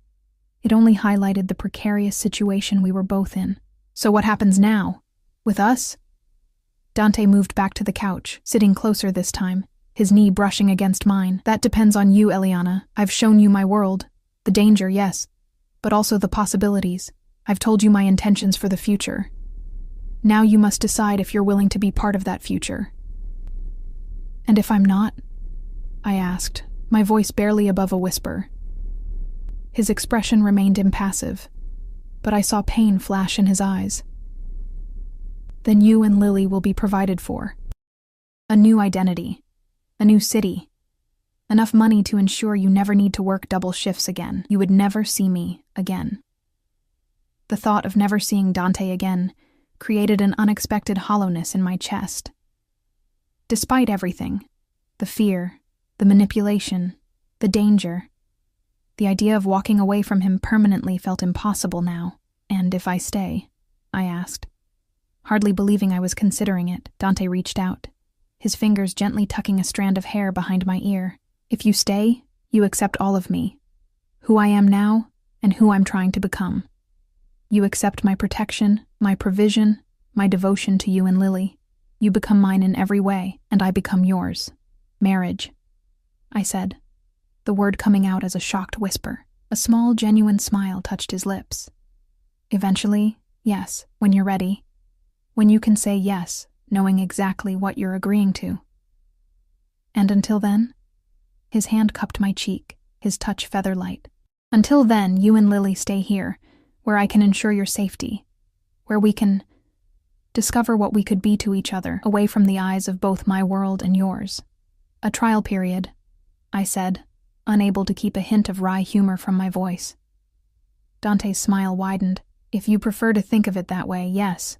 it only highlighted the precarious situation we were both in. So what happens now? With us? Dante moved back to the couch, sitting closer this time, his knee brushing against mine. That depends on you, Eliana. I've shown you my world. The danger, yes, but also the possibilities. I've told you my intentions for the future. Now you must decide if you're willing to be part of that future. And if I'm not? I asked, my voice barely above a whisper. His expression remained impassive, but I saw pain flash in his eyes. Then you and Lily will be provided for. A new identity, a new city, enough money to ensure you never need to work double shifts again. You would never see me again. The thought of never seeing Dante again created an unexpected hollowness in my chest. Despite everything, the fear, the manipulation, the danger, the idea of walking away from him permanently felt impossible now. And if I stay? I asked. Hardly believing I was considering it, Dante reached out, his fingers gently tucking a strand of hair behind my ear. If you stay, you accept all of me, who I am now and who I'm trying to become. You accept my protection, my provision, my devotion to you and Lily. You become mine in every way, and I become yours. Marriage, I said, the word coming out as a shocked whisper. A small, genuine smile touched his lips. Eventually, yes, when you're ready. When you can say yes, knowing exactly what you're agreeing to. And until then? His hand cupped my cheek, his touch feather-light. Until then, you and Lily stay here, where I can ensure your safety, where we can discover what we could be to each other, away from the eyes of both my world and yours. A trial period, I said, unable to keep a hint of wry humor from my voice. Dante's smile widened. If you prefer to think of it that way, yes.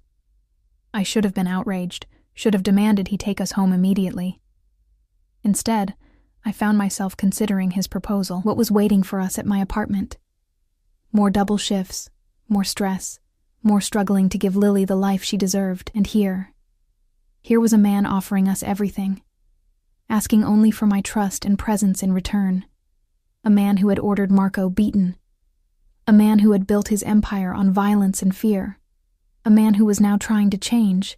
I should have been outraged, should have demanded he take us home immediately. Instead, I found myself considering his proposal, what was waiting for us at my apartment. More double shifts, more stress, more struggling to give Lily the life she deserved, and here was a man offering us everything, asking only for my trust and presence in return. A man who had ordered Marco beaten. A man who had built his empire on violence and fear. A man who was now trying to change,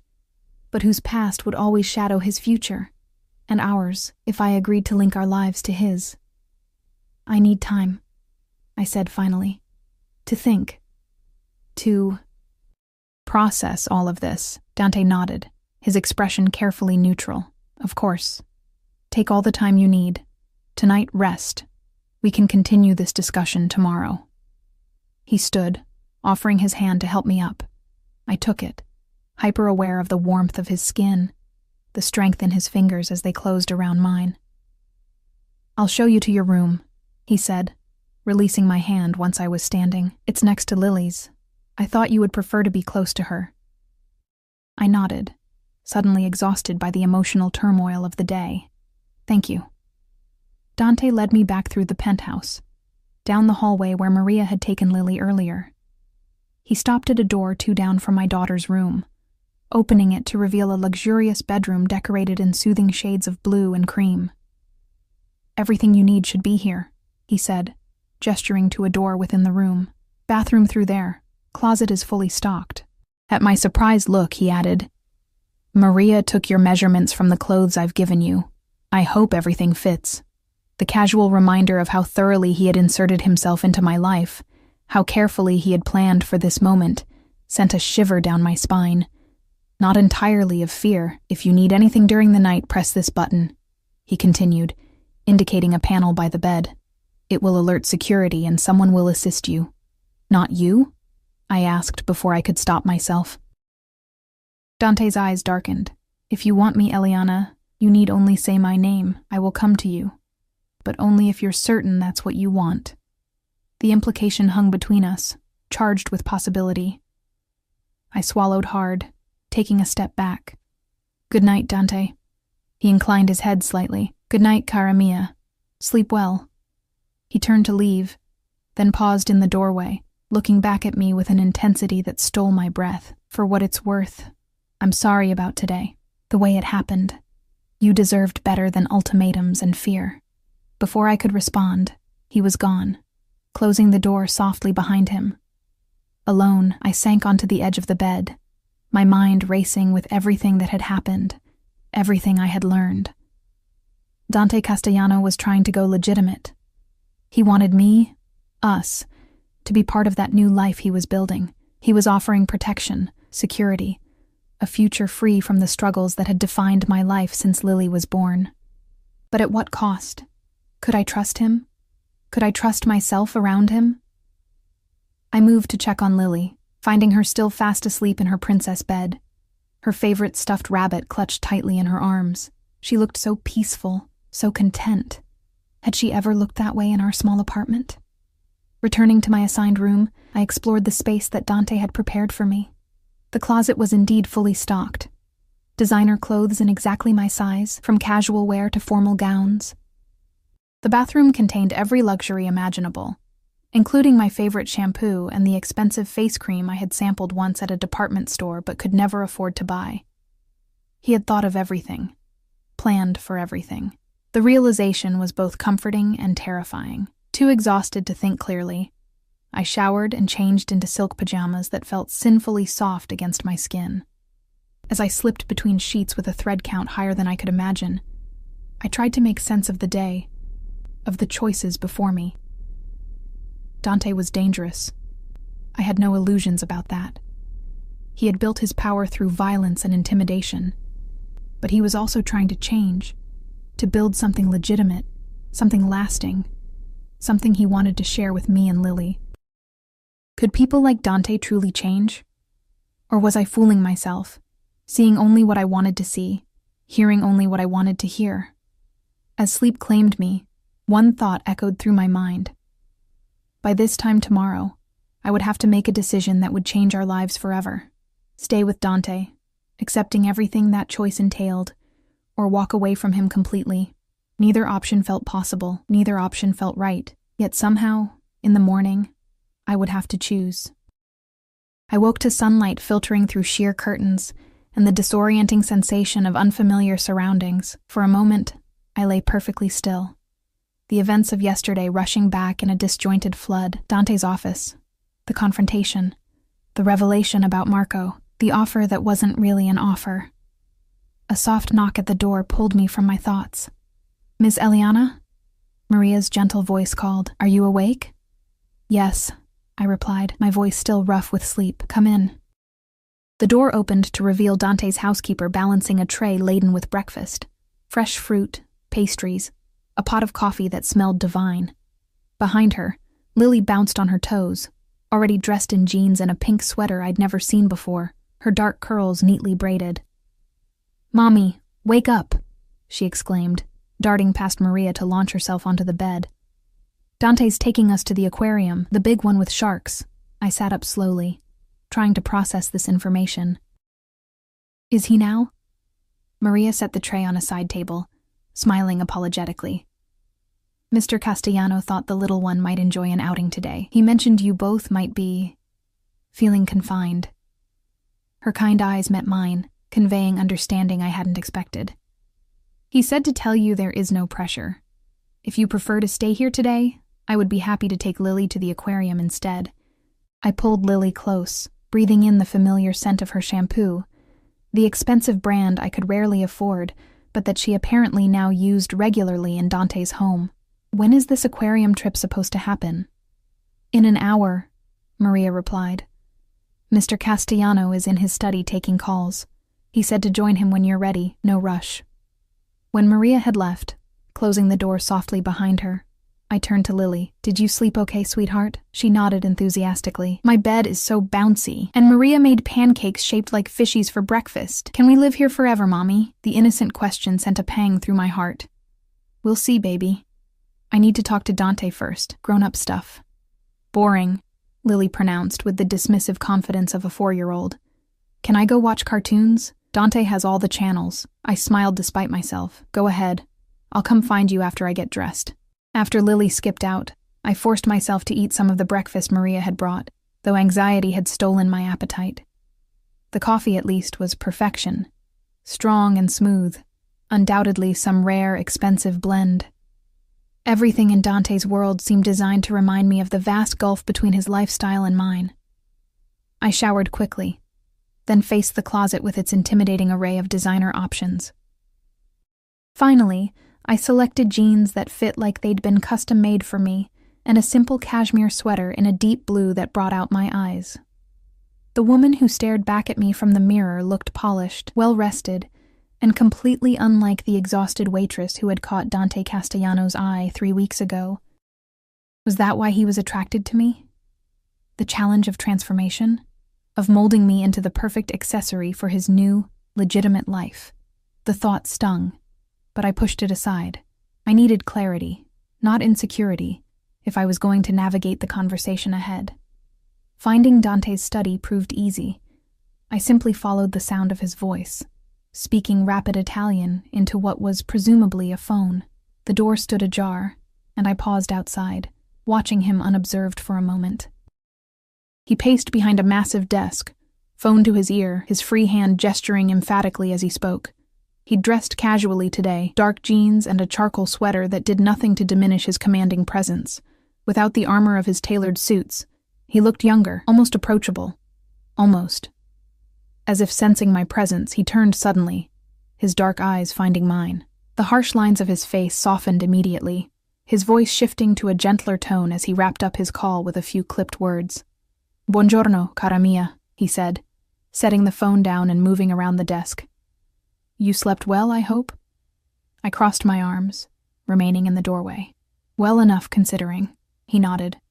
but whose past would always shadow his future, and ours, if I agreed to link our lives to his. I need time, I said finally, to think, to process all of this. Dante nodded, his expression carefully neutral. Of course. Take all the time you need. Tonight, rest. We can continue this discussion tomorrow. He stood, offering his hand to help me up. I took it, hyper-aware of the warmth of his skin, the strength in his fingers as they closed around mine. I'll show you to your room, he said, releasing my hand once I was standing. It's next to Lily's. I thought you would prefer to be close to her. I nodded, suddenly exhausted by the emotional turmoil of the day. Thank you. Dante led me back through the penthouse, down the hallway where Maria had taken Lily earlier. He stopped at a door 2 down from my daughter's room, opening it to reveal a luxurious bedroom decorated in soothing shades of blue and cream. Everything you need should be here, he said, gesturing to a door within the room. Bathroom through there. Closet is fully stocked. At my surprised look, he added, Maria took your measurements from the clothes I've given you. I hope everything fits. The casual reminder of how thoroughly he had inserted himself into my life, how carefully he had planned for this moment, sent a shiver down my spine. Not entirely of fear. If you need anything during the night, press this button, he continued, indicating a panel by the bed. It will alert security and someone will assist you. Not you? I asked before I could stop myself. Dante's eyes darkened. If you want me, Eliana, you need only say my name. I will come to you. But only if you're certain that's what you want. The implication hung between us, charged with possibility. I swallowed hard, taking a step back. Good night, Dante. He inclined his head slightly. Good night, cara mia. Sleep well. He turned to leave, then paused in the doorway, looking back at me with an intensity that stole my breath. For what it's worth, I'm sorry about today, the way it happened. You deserved better than ultimatums and fear. Before I could respond, he was gone, closing the door softly behind him. Alone, I sank onto the edge of the bed, my mind racing with everything that had happened, everything I had learned. Dante Castellano was trying to go legitimate. He wanted me, us, to be part of that new life he was building. He was offering protection, security, a future free from the struggles that had defined my life since Lily was born. But at what cost? Could I trust him? Could I trust myself around him? I moved to check on Lily, finding her still fast asleep in her princess bed. Her favorite stuffed rabbit clutched tightly in her arms. She looked so peaceful, so content. Had she ever looked that way in our small apartment? Returning to my assigned room, I explored the space that Dante had prepared for me. The closet was indeed fully stocked. Designer clothes in exactly my size, from casual wear to formal gowns. The bathroom contained every luxury imaginable, including my favorite shampoo and the expensive face cream I had sampled once at a department store but could never afford to buy. He had thought of everything, planned for everything. The realization was both comforting and terrifying. Too exhausted to think clearly, I showered and changed into silk pajamas that felt sinfully soft against my skin. As I slipped between sheets with a thread count higher than I could imagine, I tried to make sense of the day, of the choices before me. Dante was dangerous. I had no illusions about that. He had built his power through violence and intimidation, but he was also trying to change, to build something legitimate, something lasting, something he wanted to share with me and Lily. Could people like Dante truly change? Or was I fooling myself, seeing only what I wanted to see, hearing only what I wanted to hear? As sleep claimed me, one thought echoed through my mind. By this time tomorrow, I would have to make a decision that would change our lives forever. Stay with Dante, accepting everything that choice entailed, or walk away from him completely. Neither option felt possible, neither option felt right, yet somehow, in the morning, I would have to choose. I woke to sunlight filtering through sheer curtains and the disorienting sensation of unfamiliar surroundings. For a moment, I lay perfectly still. The events of yesterday rushing back in a disjointed flood. Dante's office, the confrontation, the revelation about Marco, the offer that wasn't really an offer. A soft knock at the door pulled me from my thoughts. Miss Eliana? Maria's gentle voice called. Are you awake? Yes, I replied, my voice still rough with sleep. Come in. The door opened to reveal Dante's housekeeper balancing a tray laden with breakfast. Fresh fruit, pastries, a pot of coffee that smelled divine. Behind her, Lily bounced on her toes, already dressed in jeans and a pink sweater I'd never seen before, her dark curls neatly braided. Mommy, wake up, she exclaimed, darting past Maria to launch herself onto the bed. Dante's taking us to the aquarium, the big one with sharks. I sat up slowly, trying to process this information. Is he now? Maria set the tray on a side table, smiling apologetically. Mr. Castellano thought the little one might enjoy an outing today. He mentioned you both might be feeling confined. Her kind eyes met mine, conveying understanding I hadn't expected. He said to tell you there is no pressure. If you prefer to stay here today, I would be happy to take Lily to the aquarium instead. I pulled Lily close, breathing in the familiar scent of her shampoo, the expensive brand I could rarely afford, but that she apparently now used regularly in Dante's home. "When is this aquarium trip supposed to happen?" "In an hour," Maria replied. "Mr. Castellano is in his study taking calls. He said to join him when you're ready, no rush." When Maria had left, closing the door softly behind her, I turned to Lily. "Did you sleep okay, sweetheart?" She nodded enthusiastically. "My bed is so bouncy, and Maria made pancakes shaped like fishies for breakfast. Can we live here forever, Mommy?" The innocent question sent a pang through my heart. "We'll see, baby. I need to talk to Dante first. Grown-up stuff." "Boring," Lily pronounced with the dismissive confidence of a 4-year-old. "Can I go watch cartoons? Dante has all the channels." I smiled despite myself. "Go ahead. I'll come find you after I get dressed." After Lily skipped out, I forced myself to eat some of the breakfast Maria had brought, though anxiety had stolen my appetite. The coffee, at least, was perfection. Strong and smooth, undoubtedly some rare, expensive blend. Everything in Dante's world seemed designed to remind me of the vast gulf between his lifestyle and mine. I showered quickly, then faced the closet with its intimidating array of designer options. Finally, I selected jeans that fit like they'd been custom-made for me, and a simple cashmere sweater in a deep blue that brought out my eyes. The woman who stared back at me from the mirror looked polished, well-rested, and completely unlike the exhausted waitress who had caught Dante Castellano's eye 3 weeks ago. Was that why he was attracted to me? The challenge of transformation? Of molding me into the perfect accessory for his new, legitimate life? The thought stung, but I pushed it aside. I needed clarity, not insecurity, if I was going to navigate the conversation ahead. Finding Dante's study proved easy. I simply followed the sound of his voice, speaking rapid Italian into what was presumably a phone. The door stood ajar, and I paused outside, watching him unobserved for a moment. He paced behind a massive desk, phone to his ear, his free hand gesturing emphatically as he spoke. He'd dressed casually today, dark jeans and a charcoal sweater that did nothing to diminish his commanding presence. Without the armor of his tailored suits, he looked younger, almost approachable. Almost. As if sensing my presence, he turned suddenly, his dark eyes finding mine. The harsh lines of his face softened immediately, his voice shifting to a gentler tone as he wrapped up his call with a few clipped words. "Buongiorno, cara mia," he said, setting the phone down and moving around the desk. "You slept well, I hope?" I crossed my arms, remaining in the doorway. "Well enough, considering," he nodded,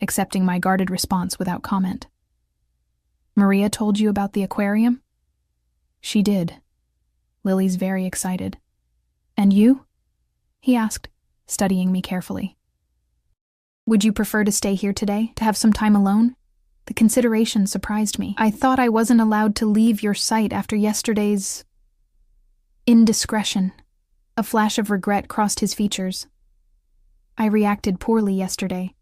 accepting my guarded response without comment. "Maria told you about the aquarium?" "She did." Lily's very excited. "And you?" he asked, studying me carefully. "Would you prefer to stay here today, to have some time alone?" The consideration surprised me. I thought I wasn't allowed to leave your sight after yesterday's indiscretion. A flash of regret crossed his features. "I reacted poorly yesterday.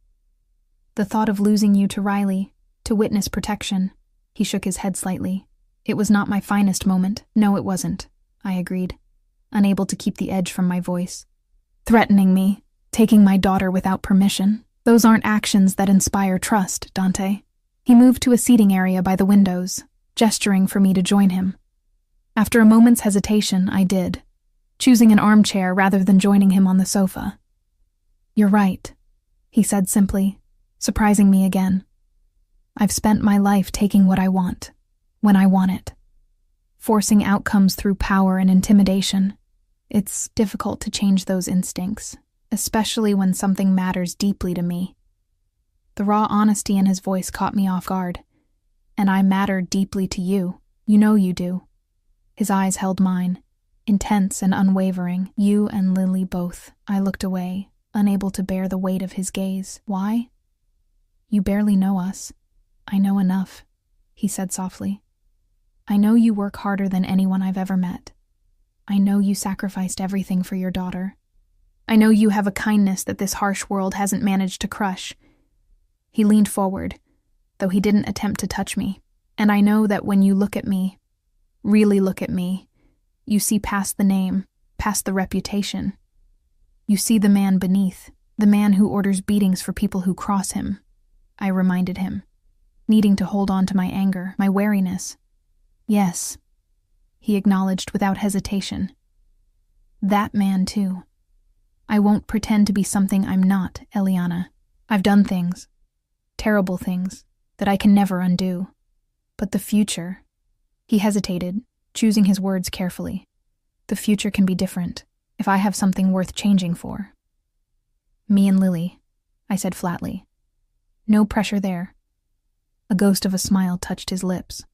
The thought of losing you to Riley, to witness protection." He shook his head slightly. "It was not my finest moment." "No, it wasn't," I agreed, unable to keep the edge from my voice. "Threatening me, taking my daughter without permission. Those aren't actions that inspire trust, Dante." He moved to a seating area by the windows, gesturing for me to join him. After a moment's hesitation, I did, choosing an armchair rather than joining him on the sofa. "You're right," he said simply, surprising me again. "I've spent my life taking what I want, when I want it, forcing outcomes through power and intimidation. It's difficult to change those instincts, especially when something matters deeply to me." The raw honesty in his voice caught me off guard. "And I matter deeply to you. You know you do." His eyes held mine, intense and unwavering. "You and Lily both." I looked away, unable to bear the weight of his gaze. "Why?" "You barely know us." "I know enough," he said softly. "I know you work harder than anyone I've ever met. I know you sacrificed everything for your daughter. I know you have a kindness that this harsh world hasn't managed to crush." He leaned forward, though he didn't attempt to touch me. "And I know that when you look at me, really look at me, you see past the name, past the reputation. You see the man beneath, the man who orders beatings for people who cross him," I reminded him, needing to hold on to my anger, my wariness. "Yes," he acknowledged without hesitation. That man, too. I won't pretend to be something I'm not, Eliana. I've done things, terrible things, that I can never undo. But the future... He hesitated, choosing his words carefully. The future can be different, if I have something worth changing for. Me and Lily, I said flatly. No pressure there. A ghost of a smile touched his lips.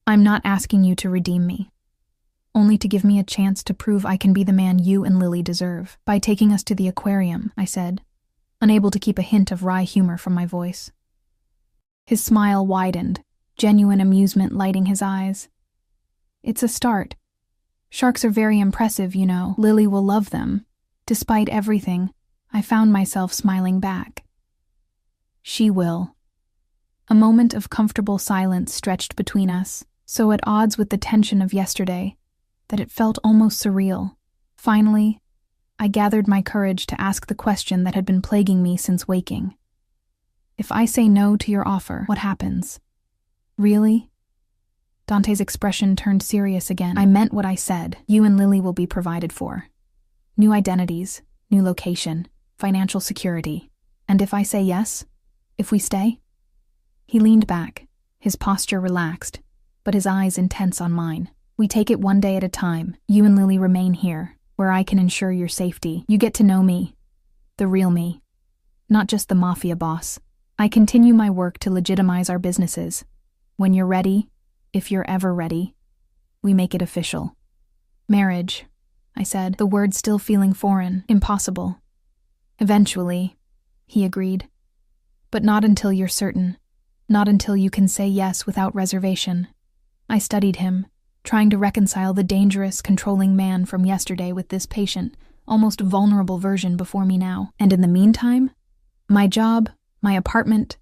I'm not asking you to redeem me. Only to give me a chance to prove I can be the man you and Lily deserve. By taking us to the aquarium, I said, unable to keep a hint of wry humor from my voice. His smile widened, genuine amusement lighting his eyes. It's a start. Sharks are very impressive, you know. Lily will love them. Despite everything, I found myself smiling back. She will. A moment of comfortable silence stretched between us, so at odds with the tension of yesterday, that it felt almost surreal. Finally, I gathered my courage to ask the question that had been plaguing me since waking. If I say no to your offer, what happens? Really? Dante's expression turned serious again. I meant what I said. You and Lily will be provided for. New identities, new location, financial security. And if I say yes? If we stay? He leaned back, his posture relaxed, but his eyes intense on mine. We take it one day at a time. You and Lily remain here, where I can ensure your safety. You get to know me. The real me. Not just the Mafia boss. I continue my work to legitimize our businesses. When you're ready, if you're ever ready, we make it official. Marriage, I said, the word still feeling foreign, impossible. Eventually, he agreed. But not until you're certain. Not until you can say yes without reservation. I studied him, trying to reconcile the dangerous, controlling man from yesterday with this patient, almost vulnerable version before me now. And in the meantime, my job, my apartment...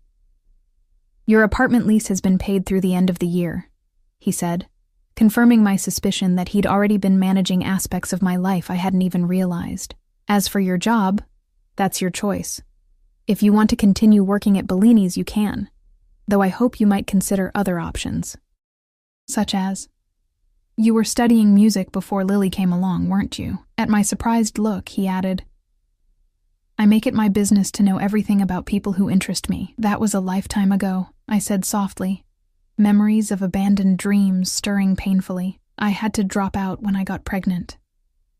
Your apartment lease has been paid through the end of the year, he said, confirming my suspicion that he'd already been managing aspects of my life I hadn't even realized. As for your job, that's your choice. If you want to continue working at Bellini's, you can, though I hope you might consider other options. Such as... You were studying music before Lily came along, weren't you? At my surprised look, he added, I make it my business to know everything about people who interest me. That was a lifetime ago, I said softly, memories of abandoned dreams stirring painfully. I had to drop out when I got pregnant.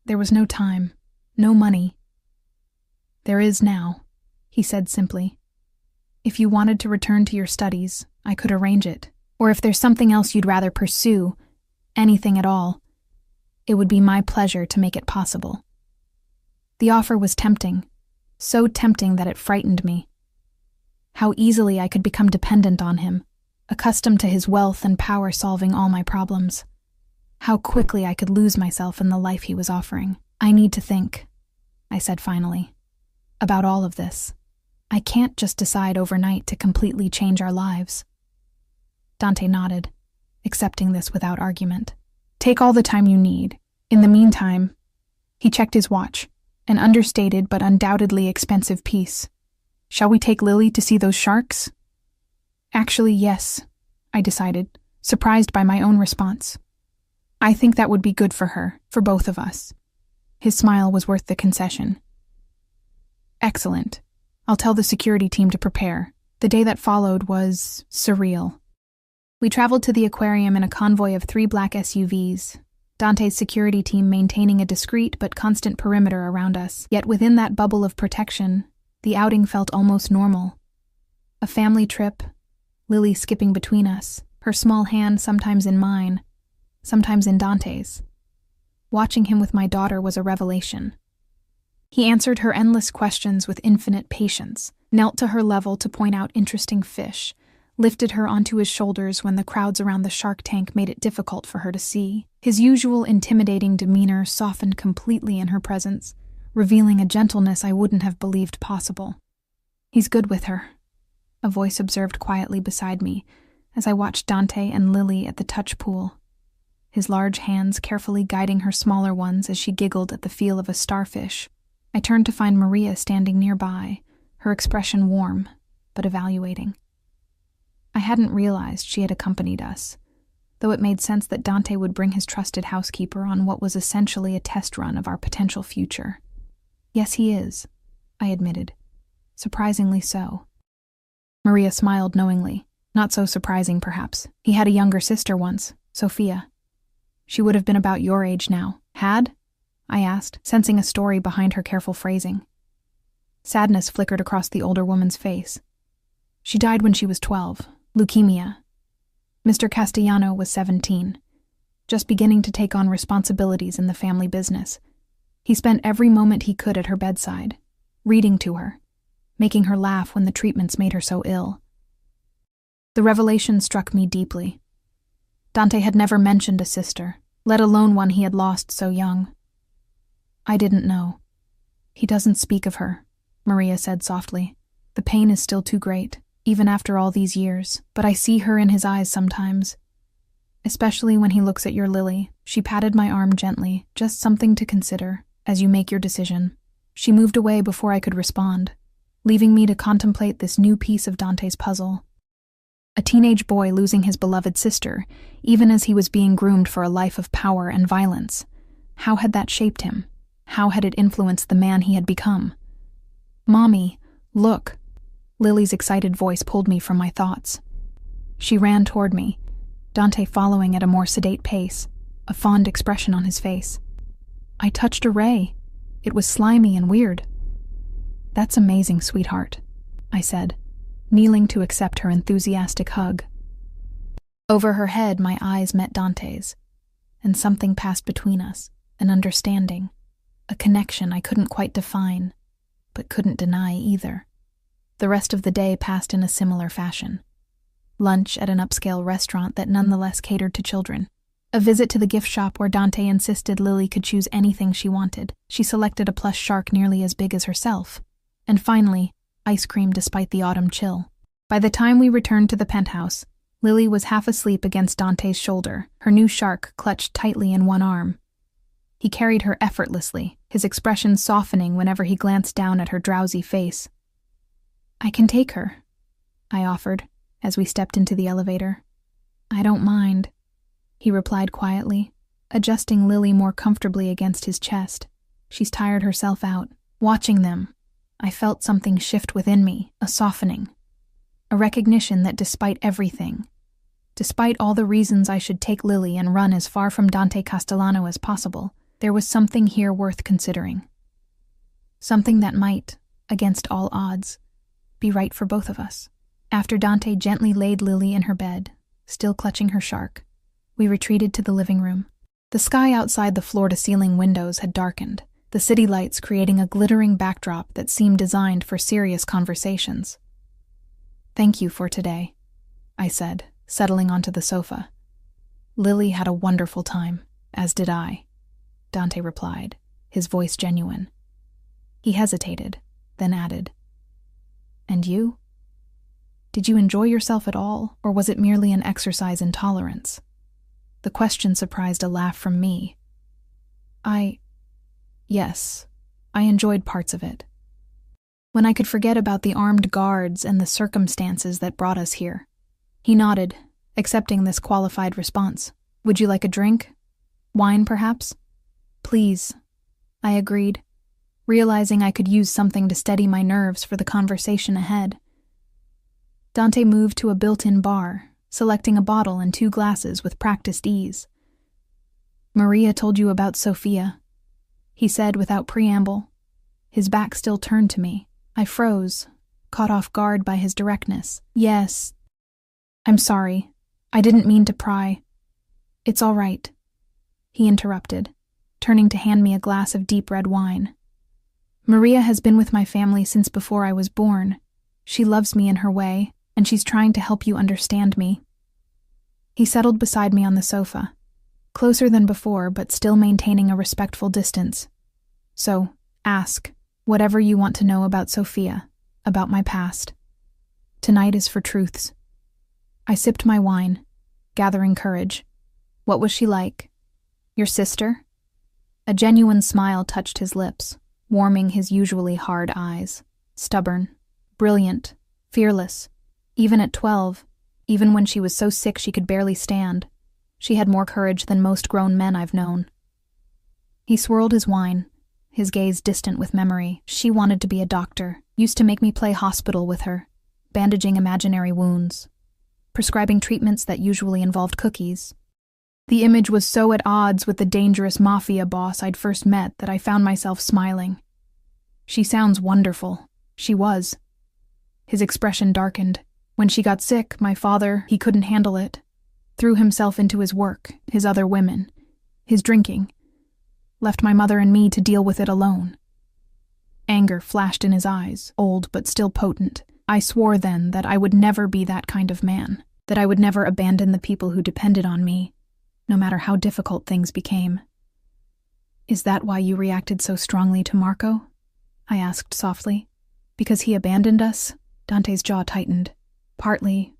There was no time, no money. There is now, he said simply. If you wanted to return to your studies, I could arrange it. Or if there's something else you'd rather pursue, anything at all, it would be my pleasure to make it possible. The offer was tempting, so tempting that it frightened me. How easily I could become dependent on him, accustomed to his wealth and power solving all my problems. How quickly I could lose myself in the life he was offering. I need to think, I said finally, about all of this. I can't just decide overnight to completely change our lives. Dante nodded, accepting this without argument. Take all the time you need. In the meantime, he checked his watch, an understated but undoubtedly expensive piece. Shall we take Lily to see those sharks? Actually, yes, I decided, surprised by my own response. I think that would be good for her, for both of us. His smile was worth the concession. Excellent. I'll tell the security team to prepare. The day that followed was surreal. We traveled to the aquarium in a convoy of 3 black SUVs, Dante's security team maintaining a discreet but constant perimeter around us. Yet within that bubble of protection, the outing felt almost normal. A family trip, Lily skipping between us, her small hand sometimes in mine, sometimes in Dante's. Watching him with my daughter was a revelation. He answered her endless questions with infinite patience, knelt to her level to point out interesting fish, lifted her onto his shoulders when the crowds around the shark tank made it difficult for her to see. His usual intimidating demeanor softened completely in her presence, revealing a gentleness I wouldn't have believed possible. He's good with her, a voice observed quietly beside me as I watched Dante and Lily at the touch pool, his large hands carefully guiding her smaller ones as she giggled at the feel of a starfish. I turned to find Maria standing nearby, her expression warm, but evaluating. I hadn't realized she had accompanied us. though it made sense that Dante would bring his trusted housekeeper on what was essentially a test run of our potential future. Yes, he is, I admitted. Surprisingly so. Maria smiled knowingly. Not so surprising, perhaps. He had a younger sister once, Sophia. She would have been about your age now. Had? I asked, sensing a story behind her careful phrasing. Sadness flickered across the older woman's face. She died when she was 12, leukemia. Mr. Castellano was 17, just beginning to take on responsibilities in the family business. He spent every moment he could at her bedside, reading to her, making her laugh when the treatments made her so ill. The revelation struck me deeply. Dante had never mentioned a sister, let alone one he had lost so young. I didn't know. He doesn't speak of her, Maria said softly. The pain is still too great, even after all these years, but I see her in his eyes sometimes. Especially when he looks at your Lily. She patted my arm gently, just something to consider, as you make your decision. She moved away before I could respond, leaving me to contemplate this new piece of Dante's puzzle. A teenage boy losing his beloved sister, even as he was being groomed for a life of power and violence. How had that shaped him? How had it influenced the man he had become? Mommy, look. Lily's excited voice pulled me from my thoughts. She ran toward me, Dante following at a more sedate pace, a fond expression on his face. I touched a ray. It was slimy and weird. That's amazing, sweetheart, I said, kneeling to accept her enthusiastic hug. Over her head, my eyes met Dante's, and something passed between us, an understanding, a connection I couldn't quite define, but couldn't deny either. The rest of the day passed in a similar fashion. Lunch at an upscale restaurant that nonetheless catered to children. A visit to the gift shop where Dante insisted Lily could choose anything she wanted. She selected a plush shark nearly as big as herself. And finally, ice cream despite the autumn chill. By the time we returned to the penthouse, Lily was half asleep against Dante's shoulder, her new shark clutched tightly in one arm. He carried her effortlessly, his expression softening whenever he glanced down at her drowsy face. I can take her, I offered, as we stepped into the elevator. I don't mind, he replied quietly, adjusting Lily more comfortably against his chest. She's tired herself out. Watching them, I felt something shift within me, a softening. A recognition that despite everything, despite all the reasons I should take Lily and run as far from Dante Castellano as possible, there was something here worth considering. Something that might, against all odds, be right for both of us. After Dante gently laid Lily in her bed, still clutching her shark, we retreated to the living room. The sky outside the floor-to-ceiling windows had darkened, the city lights creating a glittering backdrop that seemed designed for serious conversations. Thank you for today, I said, settling onto the sofa. Lily had a wonderful time, as did I, Dante replied, his voice genuine. He hesitated, then added, And you? Did you enjoy yourself at all, or was it merely an exercise in tolerance? The question surprised a laugh from me. Yes, I enjoyed parts of it. When I could forget about the armed guards and the circumstances that brought us here. He nodded, accepting this qualified response. Would you like a drink? Wine, perhaps? Please, I agreed, realizing I could use something to steady my nerves for the conversation ahead. Dante moved to a built-in bar, selecting a bottle and 2 glasses with practiced ease. Maria told you about Sophia, he said without preamble, his back still turned to me. I froze, caught off guard by his directness. Yes. I'm sorry. I didn't mean to pry. It's all right, he interrupted, turning to hand me a glass of deep red wine. Maria has been with my family since before I was born. She loves me in her way, and she's trying to help you understand me. He settled beside me on the sofa, closer than before but still maintaining a respectful distance. So, ask whatever you want to know about Sophia, about my past. Tonight is for truths. I sipped my wine, gathering courage. What was she like? Your sister? A genuine smile touched his lips, warming his usually hard eyes. Stubborn, brilliant, fearless. Even at 12, even when she was so sick she could barely stand. She had more courage than most grown men I've known. He swirled his wine, his gaze distant with memory. She wanted to be a doctor, used to make me play hospital with her, bandaging imaginary wounds, prescribing treatments that usually involved cookies. The image was so at odds with the dangerous Mafia boss I'd first met that I found myself smiling. She sounds wonderful. She was. His expression darkened. When she got sick, my father, he couldn't handle it. Threw himself into his work, his other women, his drinking. Left my mother and me to deal with it alone. Anger flashed in his eyes, old but still potent. I swore then that I would never be that kind of man, that I would never abandon the people who depended on me, no matter how difficult things became. Is that why you reacted so strongly to Marco? I asked softly. Because he abandoned us? Dante's jaw tightened. Partly.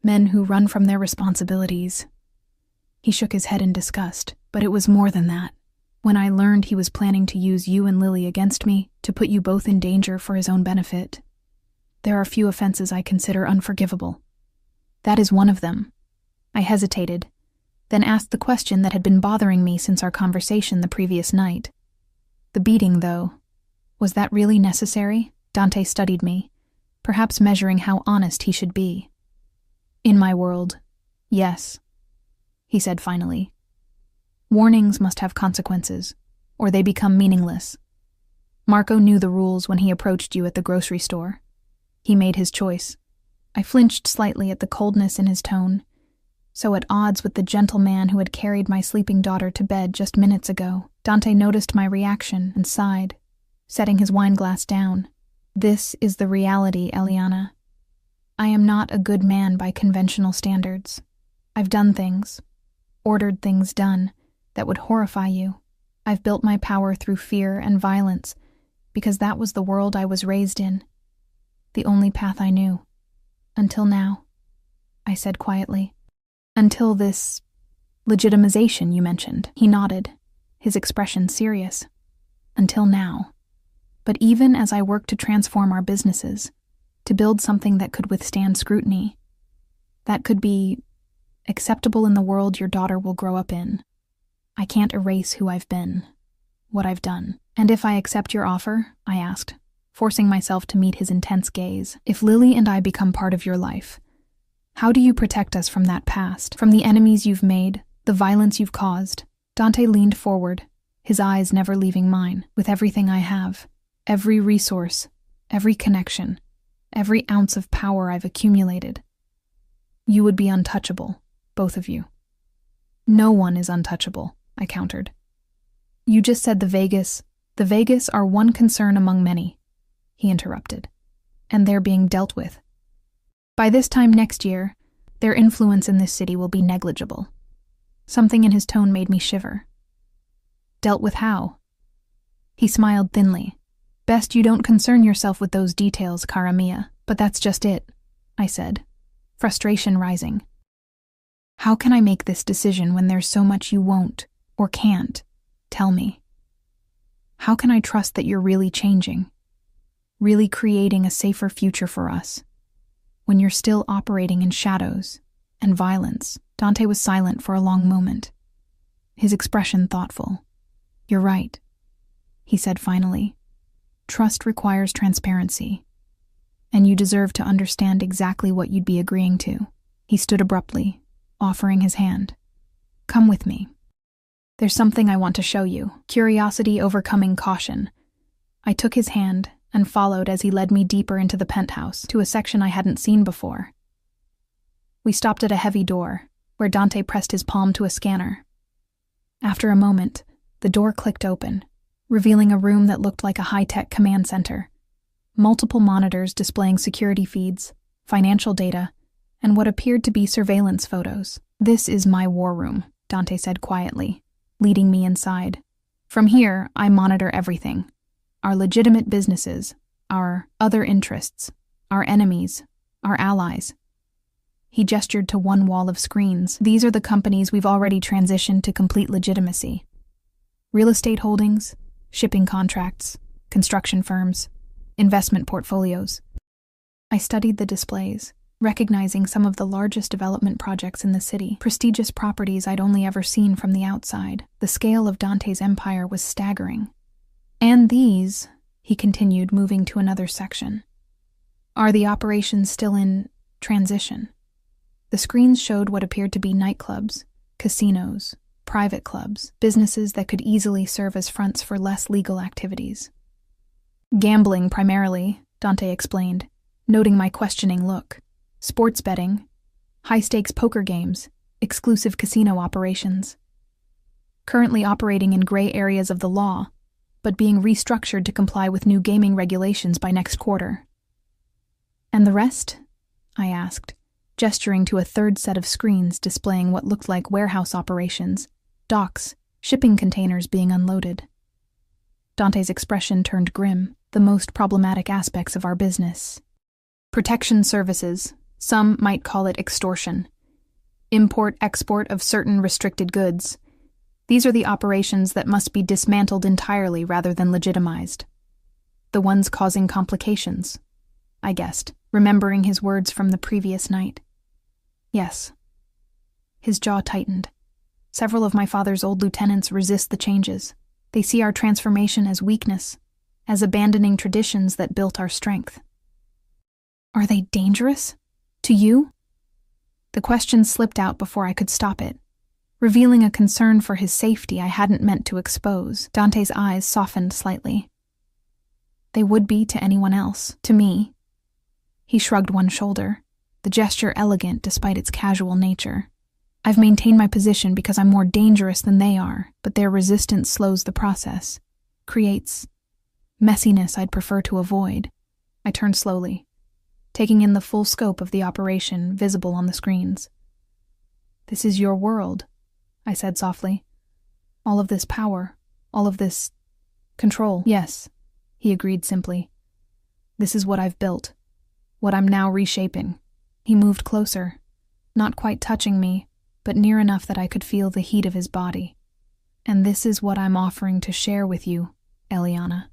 Men who run from their responsibilities. He shook his head in disgust, but it was more than that. When I learned he was planning to use you and Lily against me, to put you both in danger for his own benefit. There are few offenses I consider unforgivable. That is one of them. I hesitated, then asked the question that had been bothering me since our conversation the previous night. The beating, though, was that really necessary? Dante studied me, perhaps measuring how honest he should be. In my world, yes, he said finally. Warnings must have consequences, or they become meaningless. Marco knew the rules when he approached you at the grocery store. He made his choice. I flinched slightly at the coldness in his tone, so at odds with the gentle man who had carried my sleeping daughter to bed just minutes ago. Dante noticed my reaction and sighed, setting his wineglass down. This is the reality, Eliana. I am not a good man by conventional standards. I've done things, ordered things done, that would horrify you. I've built my power through fear and violence, because that was the world I was raised in. The only path I knew. Until now, I said quietly. Until this legitimization you mentioned. He nodded, his expression serious. Until now. But even as I work to transform our businesses, to build something that could withstand scrutiny, that could be acceptable in the world your daughter will grow up in, I can't erase who I've been, what I've done. And if I accept your offer, I asked, forcing myself to meet his intense gaze, if Lily and I become part of your life, how do you protect us from that past, from the enemies you've made, the violence you've caused? Dante leaned forward, his eyes never leaving mine. With everything I have, every resource, every connection, every ounce of power I've accumulated, you would be untouchable, both of you. No one is untouchable, I countered. You just said the Vegas are one concern among many, he interrupted, and they're being dealt with. By this time next year, their influence in this city will be negligible. Something in his tone made me shiver. Dealt with how? He smiled thinly. Best you don't concern yourself with those details, cara mia. But that's just it, I said, frustration rising. How can I make this decision when there's so much you won't, or can't, tell me? How can I trust that you're really changing, really creating a safer future for us, when you're still operating in shadows and violence? Dante was silent for a long moment, his expression thoughtful. You're right, he said finally. Trust requires transparency, and you deserve to understand exactly what you'd be agreeing to. He stood abruptly, offering his hand. Come with me. There's something I want to show you, curiosity overcoming caution. I took his hand and followed as he led me deeper into the penthouse, to a section I hadn't seen before. We stopped at a heavy door, where Dante pressed his palm to a scanner. After a moment, the door clicked open, revealing a room that looked like a high-tech command center. Multiple monitors displaying security feeds, financial data, and what appeared to be surveillance photos. This is my war room, Dante said quietly, leading me inside. From here, I monitor everything. Our legitimate businesses, our other interests, our enemies, our allies. He gestured to one wall of screens. These are the companies we've already transitioned to complete legitimacy. Real estate holdings, shipping contracts, construction firms, investment portfolios. I studied the displays, recognizing some of the largest development projects in the city, prestigious properties I'd only ever seen from the outside. The scale of Dante's empire was staggering. And these, he continued, moving to another section, are the operations still in transition. The screens showed what appeared to be nightclubs, casinos, private clubs, businesses that could easily serve as fronts for less legal activities. Gambling, primarily, Dante explained, noting my questioning look. Sports betting, high-stakes poker games, exclusive casino operations. Currently operating in gray areas of the law, but being restructured to comply with new gaming regulations by next quarter. And the rest? I asked, gesturing to a third set of screens displaying what looked like warehouse operations, docks, shipping containers being unloaded. Dante's expression turned grim. The most problematic aspects of our business. Protection services, some might call it extortion. Import-export of certain restricted goods. These are the operations that must be dismantled entirely rather than legitimized. The ones causing complications, I guessed, remembering his words from the previous night. Yes. His jaw tightened. Several of my father's old lieutenants resist the changes. They see our transformation as weakness, as abandoning traditions that built our strength. Are they dangerous? To you? The question slipped out before I could stop it, revealing a concern for his safety I hadn't meant to expose. Dante's eyes softened slightly. They would be to anyone else, to me. He shrugged one shoulder, the gesture elegant despite its casual nature. I've maintained my position because I'm more dangerous than they are, but their resistance slows the process, creates messiness I'd prefer to avoid. I turned slowly, taking in the full scope of the operation visible on the screens. This is your world, I said softly. All of this power, all of this control. Yes, he agreed simply. This is what I've built, what I'm now reshaping. He moved closer, not quite touching me, but near enough that I could feel the heat of his body. And this is what I'm offering to share with you, Eliana.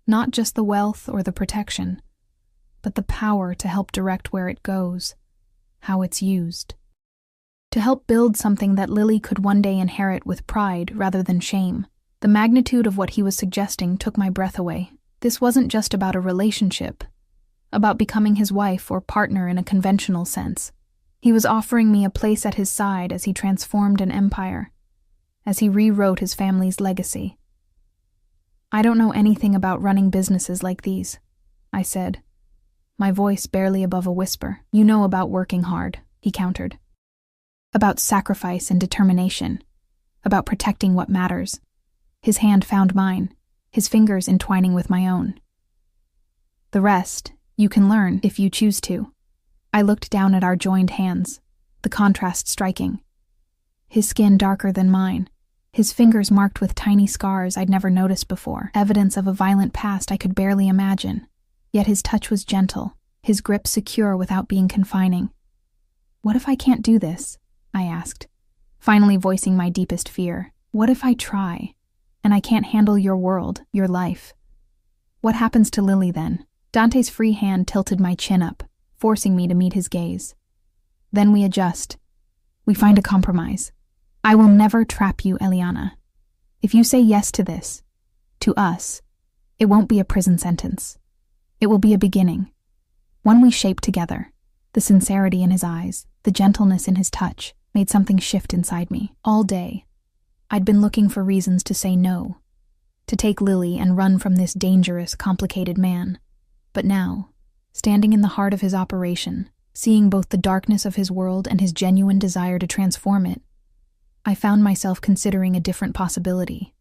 Not just the wealth or the protection, but the power to help direct where it goes, how it's used. To help build something that Lily could one day inherit with pride rather than shame. The magnitude of what he was suggesting took my breath away. This wasn't just about a relationship, about becoming his wife or partner in a conventional sense. He was offering me a place at his side as he transformed an empire, as he rewrote his family's legacy. I don't know anything about running businesses like these, I said, my voice barely above a whisper. You know about working hard, he countered. About sacrifice and determination, about protecting what matters. His hand found mine, his fingers entwining with my own. The rest, you can learn if you choose to. I looked down at our joined hands, the contrast striking. His skin darker than mine, his fingers marked with tiny scars I'd never noticed before, evidence of a violent past I could barely imagine. Yet his touch was gentle, his grip secure without being confining. What if I can't do this? I asked, finally voicing my deepest fear. What if I try, and I can't handle your world, your life? What happens to Lily then? Dante's free hand tilted my chin up, forcing me to meet his gaze. Then we adjust. We find a compromise. I will never trap you, Eliana. If you say yes to this, to us, it won't be a prison sentence. It will be a beginning, one we shape together. The sincerity in his eyes, the gentleness in his touch, made something shift inside me. All day, I'd been looking for reasons to say no, to take Lily and run from this dangerous, complicated man. But now, standing in the heart of his operation, seeing both the darkness of his world and his genuine desire to transform it, I found myself considering a different possibility.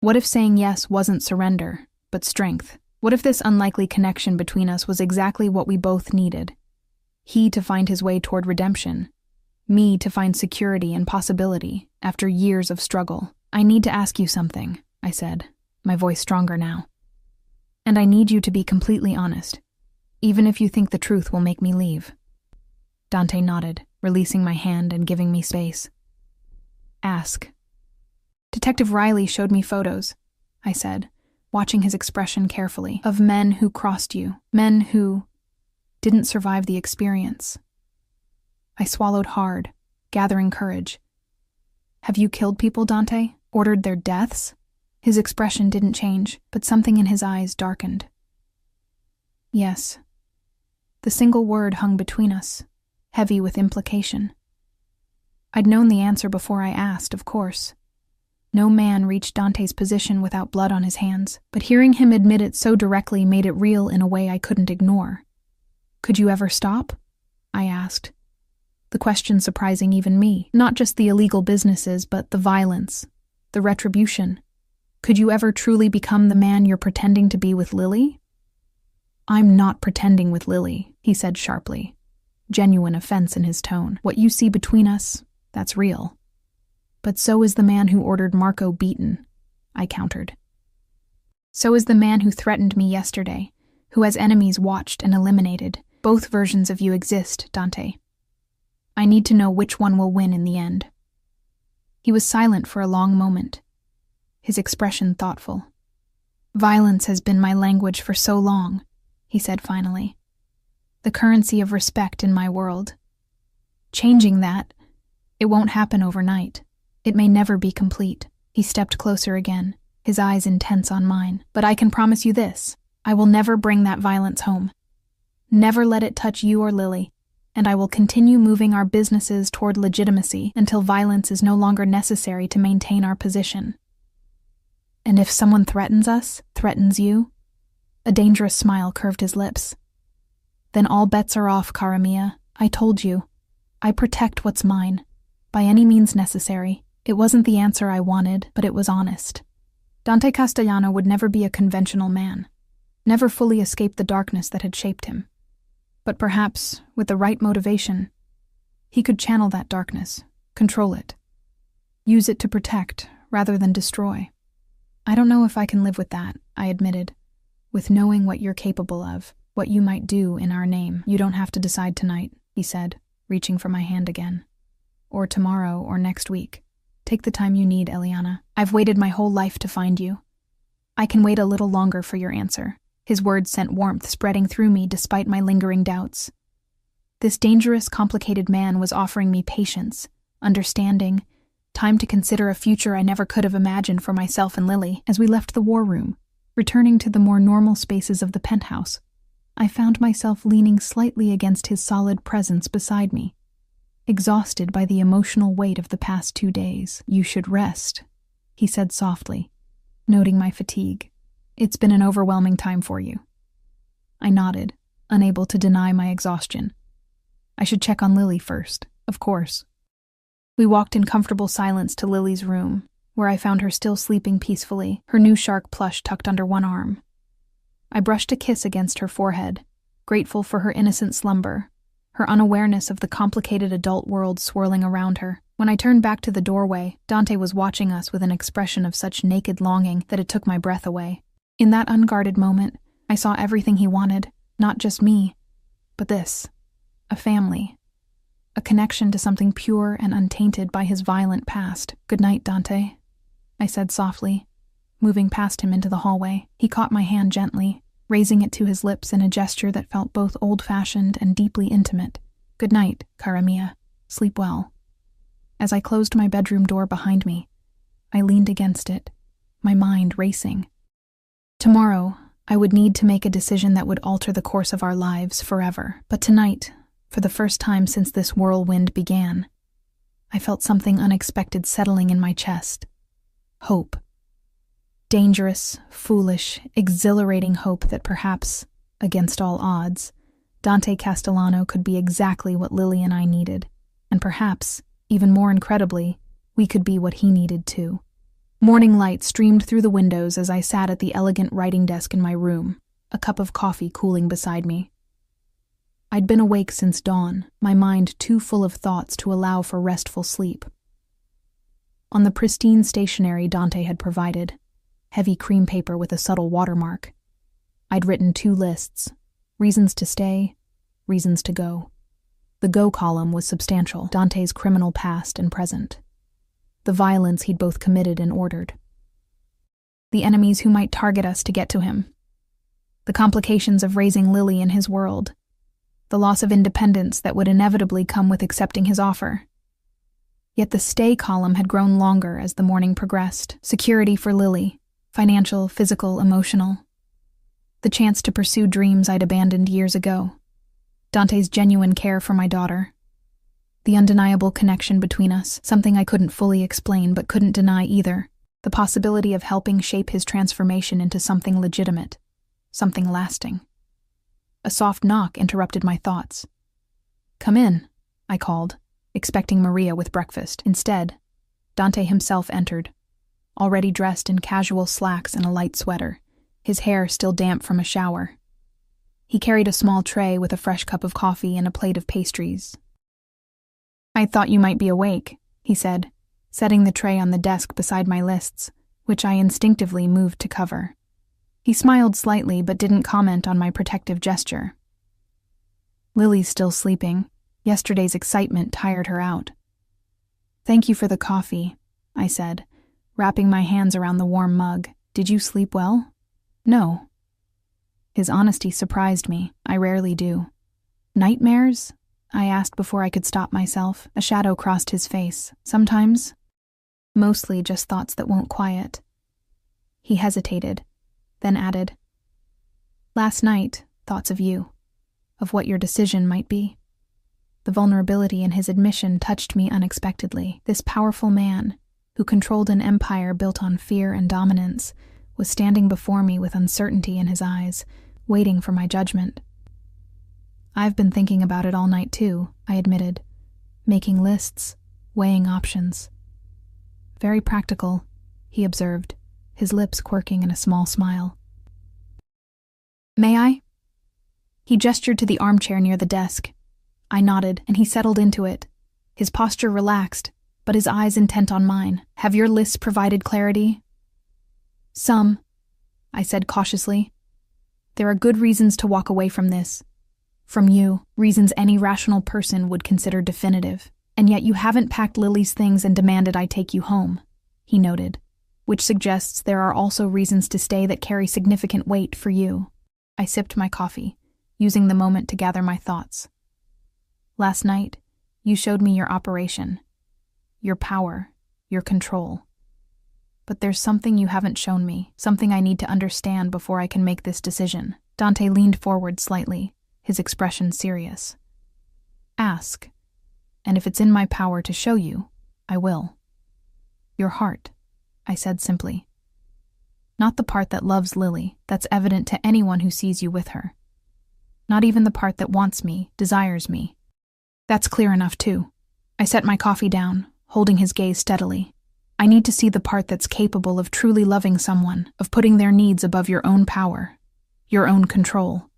What if saying yes wasn't surrender, but strength? What if this unlikely connection between us was exactly what we both needed? He to find his way toward redemption, me to find security and possibility after years of struggle. I need to ask you something, I said, my voice stronger now. And I need you to be completely honest, even if you think the truth will make me leave. Dante nodded, releasing my hand and giving me space. Ask. Detective Riley showed me photos, I said, watching his expression carefully, of men who crossed you, men who didn't survive the experience. I swallowed hard, gathering courage. Have you killed people, Dante? Ordered their deaths? His expression didn't change, but something in his eyes darkened. Yes. The single word hung between us, heavy with implication. I'd known the answer before I asked, of course. No man reached Dante's position without blood on his hands, but hearing him admit it so directly made it real in a way I couldn't ignore. Could you ever stop? I asked. The question surprising even me. Not just the illegal businesses, but the violence, the retribution. Could you ever truly become the man you're pretending to be with Lily? I'm not pretending with Lily, he said sharply, genuine offense in his tone. What you see between us, that's real. But so is the man who ordered Marco beaten, I countered. So is the man who threatened me yesterday, who has enemies watched and eliminated. Both versions of you exist, Dante. I need to know which one will win in the end. He was silent for a long moment, his expression thoughtful. Violence has been my language for so long, he said finally. The currency of respect in my world. Changing that, it won't happen overnight. It may never be complete. He stepped closer again, his eyes intense on mine. But I can promise you this, I will never bring that violence home. Never let it touch you or Lily, and I will continue moving our businesses toward legitimacy until violence is no longer necessary to maintain our position. And if someone threatens us, threatens you? A dangerous smile curved his lips. Then all bets are off, cara mia. I told you. I protect what's mine, by any means necessary. It wasn't the answer I wanted, but it was honest. Dante Castellano would never be a conventional man, never fully escape the darkness that had shaped him. But perhaps, with the right motivation, he could channel that darkness, control it, use it to protect rather than destroy. I don't know if I can live with that, I admitted, with knowing what you're capable of, what you might do in our name. You don't have to decide tonight, he said, reaching for my hand again. Or tomorrow or next week. Take the time you need, Eliana. I've waited my whole life to find you. I can wait a little longer for your answer. His words sent warmth spreading through me despite my lingering doubts. This dangerous, complicated man was offering me patience, understanding, time to consider a future I never could have imagined for myself and Lily. As we left the war room, returning to the more normal spaces of the penthouse, I found myself leaning slightly against his solid presence beside me, exhausted by the emotional weight of the past 2 days. You should rest, he said softly, noting my fatigue. It's been an overwhelming time for you. I nodded, unable to deny my exhaustion. I should check on Lily first, of course. We walked in comfortable silence to Lily's room, where I found her still sleeping peacefully, her new shark plush tucked under one arm. I brushed a kiss against her forehead, grateful for her innocent slumber, her unawareness of the complicated adult world swirling around her. When I turned back to the doorway, Dante was watching us with an expression of such naked longing that it took my breath away. In that unguarded moment, I saw everything he wanted, not just me, but this, a family, a connection to something pure and untainted by his violent past. Good night, Dante, I said softly, moving past him into the hallway. He caught my hand gently, raising it to his lips in a gesture that felt both old-fashioned and deeply intimate. Good night, cara mia. Sleep well. As I closed my bedroom door behind me, I leaned against it, my mind racing. Tomorrow, I would need to make a decision that would alter the course of our lives forever. But tonight, for the first time since this whirlwind began, I felt something unexpected settling in my chest. Hope. Dangerous, foolish, exhilarating hope that perhaps, against all odds, Dante Castellano could be exactly what Lily and I needed, and perhaps, even more incredibly, we could be what he needed too. Morning light streamed through the windows as I sat at the elegant writing desk in my room, a cup of coffee cooling beside me. I'd been awake since dawn, my mind too full of thoughts to allow for restful sleep. On the pristine stationery Dante had provided, heavy cream paper with a subtle watermark, I'd written 2 lists: reasons to stay, reasons to go. The go column was substantial: Dante's criminal past and present, the violence he'd both committed and ordered, the enemies who might target us to get to him, the complications of raising Lily in his world, the loss of independence that would inevitably come with accepting his offer. Yet the stay column had grown longer as the morning progressed. Security for Lily, financial, physical, emotional. The chance to pursue dreams I'd abandoned years ago. Dante's genuine care for my daughter. The undeniable connection between us, something I couldn't fully explain but couldn't deny either. The possibility of helping shape his transformation into something legitimate, something lasting. A soft knock interrupted my thoughts. "Come in," I called, expecting Maria with breakfast. Instead, Dante himself entered, already dressed in casual slacks and a light sweater, his hair still damp from a shower. He carried a small tray with a fresh cup of coffee and a plate of pastries. "I thought you might be awake," he said, setting the tray on the desk beside my lists, which I instinctively moved to cover. He smiled slightly but didn't comment on my protective gesture. "Lily's still sleeping. Yesterday's excitement tired her out." "Thank you for the coffee," I said, wrapping my hands around the warm mug. "Did you sleep well?" "No." His honesty surprised me. I rarely do. "Nightmares?" I asked before I could stop myself. A shadow crossed his face. "Sometimes." "Mostly just thoughts that won't quiet." He hesitated, then added, "Last night, thoughts of you, of what your decision might be." The vulnerability in his admission touched me unexpectedly. This powerful man, who controlled an empire built on fear and dominance, was standing before me with uncertainty in his eyes, waiting for my judgment. "I've been thinking about it all night too," I admitted, making lists, weighing options. "Very practical," he observed, his lips quirking in a small smile. "May I?" He gestured to the armchair near the desk. I nodded, and he settled into it, his posture relaxed, but his eyes intent on mine. "Have your lists provided clarity?" "Some," I said cautiously. "There are good reasons to walk away from this. From you, reasons any rational person would consider definitive. And yet you haven't packed Lily's things and demanded I take you home," he noted, "which suggests there are also reasons to stay that carry significant weight for you." I sipped my coffee, using the moment to gather my thoughts. "Last night, you showed me your operation, your power, your control. But there's something you haven't shown me, something I need to understand before I can make this decision." Dante leaned forward slightly, his expression serious. "Ask, and if it's in my power to show you, I will." "Your heart," I said simply. "Not the part that loves Lily, that's evident to anyone who sees you with her. Not even the part that wants me, desires me. That's clear enough too." I set my coffee down, holding his gaze steadily. "I need to see the part that's capable of truly loving someone, of putting their needs above your own power, your own control.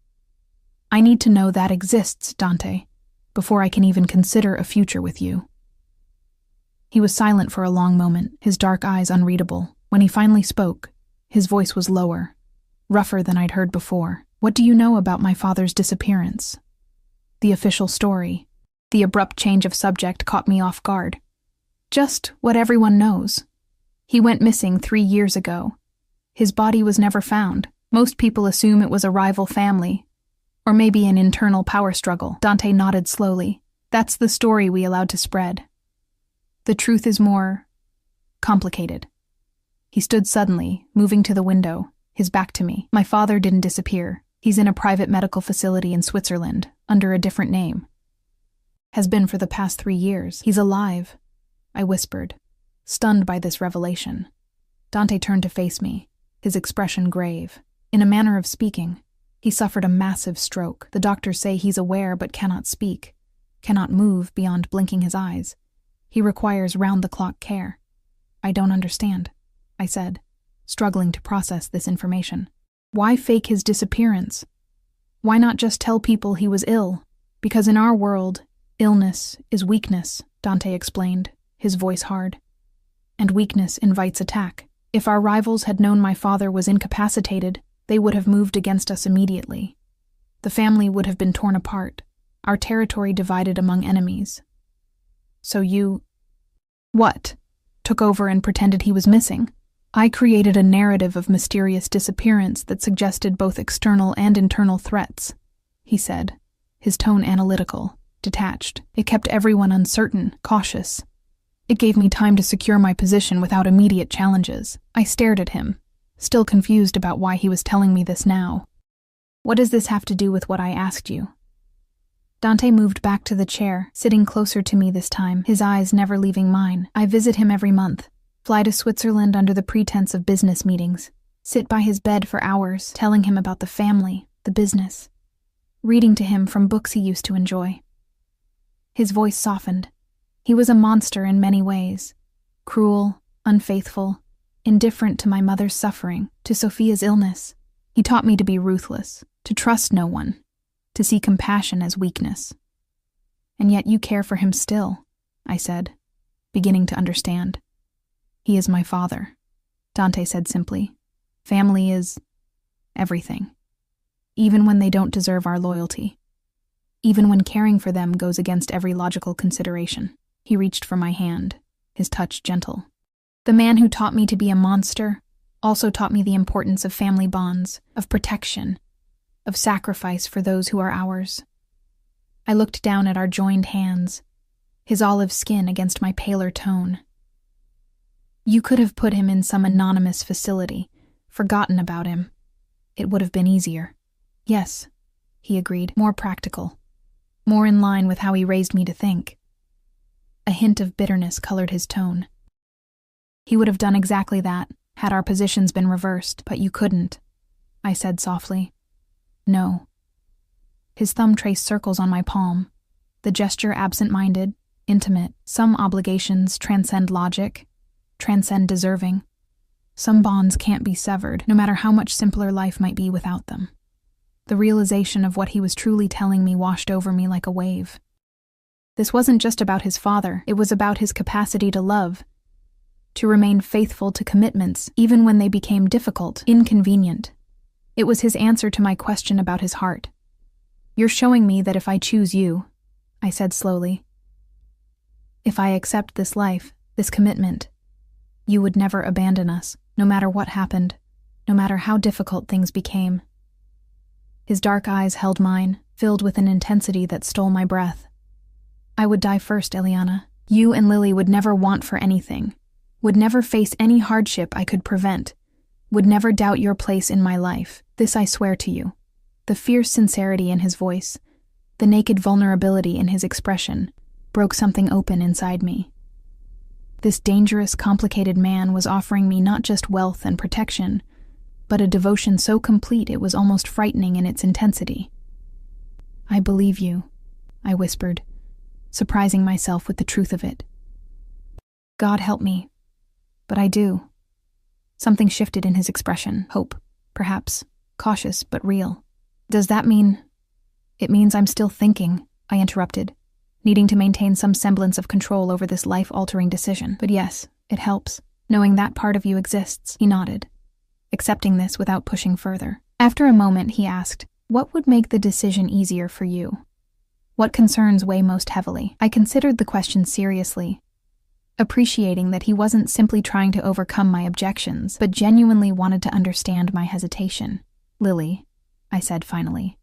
I need to know that exists, Dante, before I can even consider a future with you." He was silent for a long moment, his dark eyes unreadable. When he finally spoke, his voice was lower, rougher than I'd heard before. "What do you know about my father's disappearance?" The official story. The abrupt change of subject caught me off guard. "Just what everyone knows. He went missing 3 years ago. His body was never found. Most people assume it was a rival family, or maybe an internal power struggle." Dante nodded slowly. "That's the story we allowed to spread. The truth is more complicated." He stood suddenly, moving to the window, his back to me. "My father didn't disappear. He's in a private medical facility in Switzerland, under a different name. Has been for the past 3 years. He's alive," I whispered, stunned by this revelation. Dante turned to face me, his expression grave. In a manner of speaking, he suffered a massive stroke. The doctors say he's aware but cannot speak, cannot move beyond blinking his eyes. He requires round-the-clock care. "I don't understand," I said, struggling to process this information. "Why fake his disappearance? Why not just tell people he was ill? Because in our world, illness is weakness," Dante explained, his voice hard. "And weakness invites attack. If our rivals had known my father was incapacitated, they would have moved against us immediately. The family would have been torn apart, our territory divided among enemies. So you..." "What? Took over and pretended he was missing?" "I created a narrative of mysterious disappearance that suggested both external and internal threats," he said, his tone analytical, detached. It kept everyone uncertain, cautious. It gave me time to secure my position without immediate challenges. I stared at him, still confused about why he was telling me this now. What does this have to do with what I asked you? Dante moved back to the chair, sitting closer to me this time, his eyes never leaving mine. I visit him every month, fly to Switzerland under the pretense of business meetings, sit by his bed for hours, telling him about the family, the business, reading to him from books he used to enjoy. His voice softened. He was a monster in many ways. Cruel, unfaithful, indifferent to my mother's suffering, to Sophia's illness. He taught me to be ruthless, to trust no one, to see compassion as weakness. And yet you care for him still, I said, beginning to understand. He is my father, Dante said simply. Family is everything, even when they don't deserve our loyalty, even when caring for them goes against every logical consideration. He reached for my hand, his touch gentle. The man who taught me to be a monster also taught me the importance of family bonds, of protection, of sacrifice for those who are ours. I looked down at our joined hands, his olive skin against my paler tone. You could have put him in some anonymous facility, forgotten about him. It would have been easier. Yes, he agreed, more practical, more in line with how he raised me to think. A hint of bitterness colored his tone. He would have done exactly that, had our positions been reversed, but you couldn't, I said softly. No. His thumb traced circles on my palm, the gesture absent-minded, intimate. Some obligations transcend logic, transcend deserving. Some bonds can't be severed, no matter how much simpler life might be without them. The realization of what he was truly telling me washed over me like a wave. This wasn't just about his father, it was about his capacity to love, to remain faithful to commitments even when they became difficult, inconvenient. It was his answer to my question about his heart. You're showing me that if I choose you, I said slowly, if I accept this life, this commitment, you would never abandon us, no matter what happened, no matter how difficult things became. His dark eyes held mine, filled with an intensity that stole my breath. I would die first, Eliana. You and Lily would never want for anything, would never face any hardship I could prevent, would never doubt your place in my life. This I swear to you. The fierce sincerity in his voice, the naked vulnerability in his expression, broke something open inside me. This dangerous, complicated man was offering me not just wealth and protection, but a devotion so complete it was almost frightening in its intensity. I believe you, I whispered, surprising myself with the truth of it. God help me, but I do. Something shifted in his expression, hope, perhaps, cautious but real. Does that mean... It means I'm still thinking, I interrupted, needing to maintain some semblance of control over this life-altering decision. But yes, it helps, knowing that part of you exists. He nodded, accepting this without pushing further. After a moment, he asked, what would make the decision easier for you? What concerns weigh most heavily? I considered the question seriously, appreciating that he wasn't simply trying to overcome my objections, but genuinely wanted to understand my hesitation. Lily, I said finally,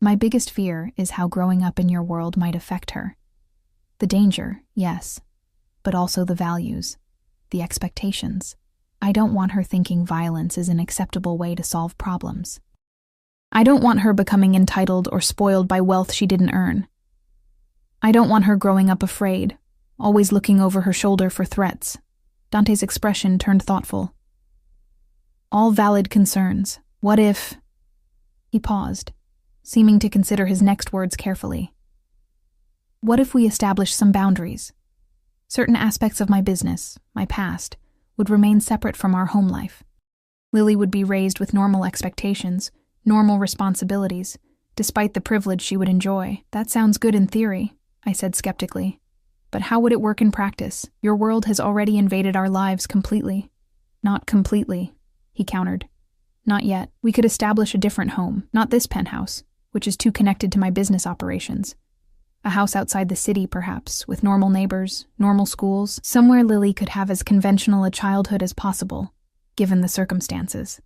my biggest fear is how growing up in your world might affect her. The danger, yes, but also the values, the expectations. I don't want her thinking violence is an acceptable way to solve problems. I don't want her becoming entitled or spoiled by wealth she didn't earn. I don't want her growing up afraid, always looking over her shoulder for threats. Dante's expression turned thoughtful. All valid concerns. What if... He paused, seeming to consider his next words carefully. What if we establish some boundaries? Certain aspects of my business, my past, would remain separate from our home life. Lily would be raised with normal expectations, normal responsibilities, despite the privilege she would enjoy. That sounds good in theory, I said skeptically. But how would it work in practice? Your world has already invaded our lives completely. Not completely, he countered. Not yet. We could establish a different home, not this penthouse, which is too connected to my business operations. A house outside the city, perhaps, with normal neighbors, normal schools, somewhere Lily could have as conventional a childhood as possible, given the circumstances.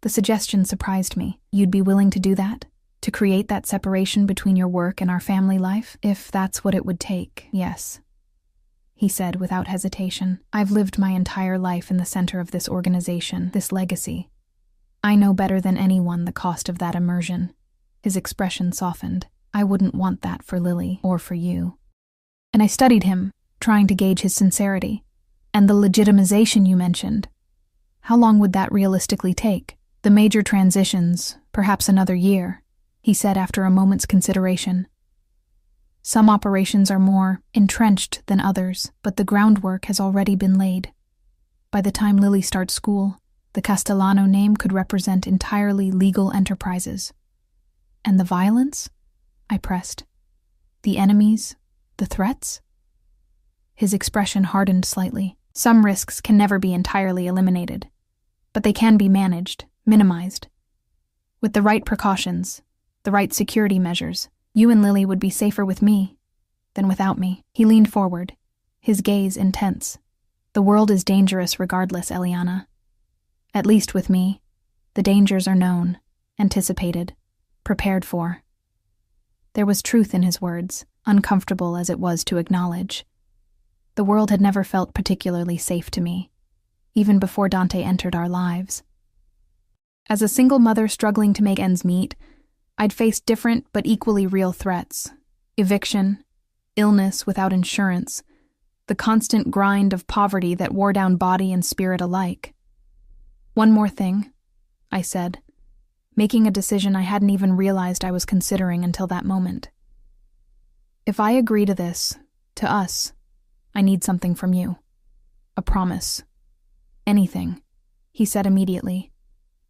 The suggestion surprised me. You'd be willing to do that? To create that separation between your work and our family life, if that's what it would take, yes. He said without hesitation. I've lived my entire life in the center of this organization, this legacy. I know better than anyone the cost of that immersion. His expression softened. I wouldn't want that for Lily or for you. And I studied him, trying to gauge his sincerity. And the legitimization you mentioned. How long would that realistically take? The major transitions, perhaps another year, he said after a moment's consideration. Some operations are more entrenched than others, but the groundwork has already been laid. By the time Lily starts school, the Castellano name could represent entirely legal enterprises. And the violence? I pressed. The enemies? The threats? His expression hardened slightly. Some risks can never be entirely eliminated, but they can be managed, minimized. With the right precautions, the right security measures, you and Lily would be safer with me than without me. He leaned forward, his gaze intense. The world is dangerous regardless, Eliana. At least with me, the dangers are known, anticipated, prepared for. There was truth in his words, uncomfortable as it was to acknowledge. The world had never felt particularly safe to me, even before Dante entered our lives. As a single mother struggling to make ends meet, I'd faced different but equally real threats. Eviction, illness without insurance, the constant grind of poverty that wore down body and spirit alike. One more thing, I said, making a decision I hadn't even realized I was considering until that moment. If I agree to this, to us, I need something from you. A promise. Anything, he said immediately,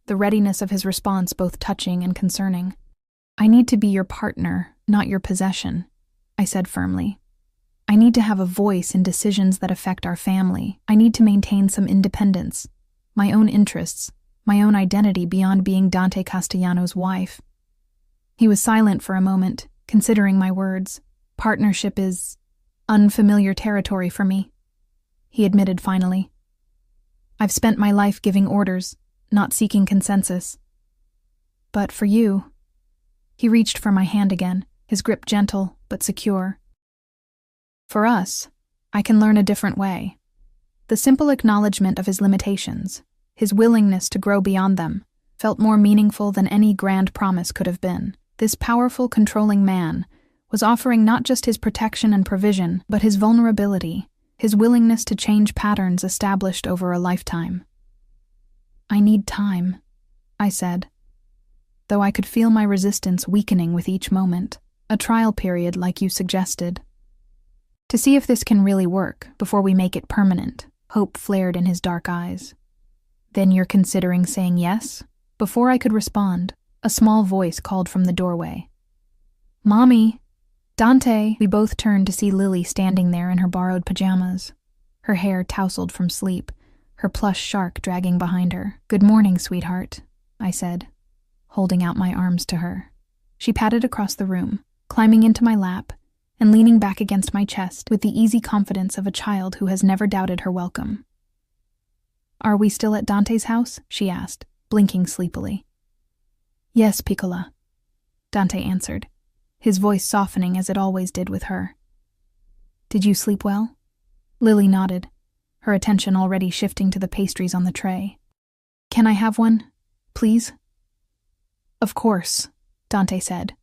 the readiness of his response both touching and concerning. I need to be your partner, not your possession, I said firmly. I need to have a voice in decisions that affect our family. I need to maintain some independence, my own interests, my own identity beyond being Dante Castellano's wife. He was silent for a moment, considering my words. Partnership is unfamiliar territory for me, he admitted finally. I've spent my life giving orders, not seeking consensus. But for you... He reached for my hand again, his grip gentle but secure. For us, I can learn a different way. The simple acknowledgement of his limitations, his willingness to grow beyond them, felt more meaningful than any grand promise could have been. This powerful, controlling man was offering not just his protection and provision, but his vulnerability, his willingness to change patterns established over a lifetime. I need time, I said, though I could feel my resistance weakening with each moment, a trial period like you suggested. To see if this can really work before we make it permanent, hope flared in his dark eyes. Then you're considering saying yes? Before I could respond, a small voice called from the doorway. Mommy! Dante! We both turned to see Lily standing there in her borrowed pajamas, her hair tousled from sleep, her plush shark dragging behind her. Good morning, sweetheart, I said, holding out my arms to her. She patted across the room, climbing into my lap, and leaning back against my chest with the easy confidence of a child who has never doubted her welcome. Are we still at Dante's house? She asked, blinking sleepily. Yes, Piccola, Dante answered, his voice softening as it always did with her. Did you sleep well? Lily nodded, her attention already shifting to the pastries on the tray. Can I have one, please? Of course, Dante said,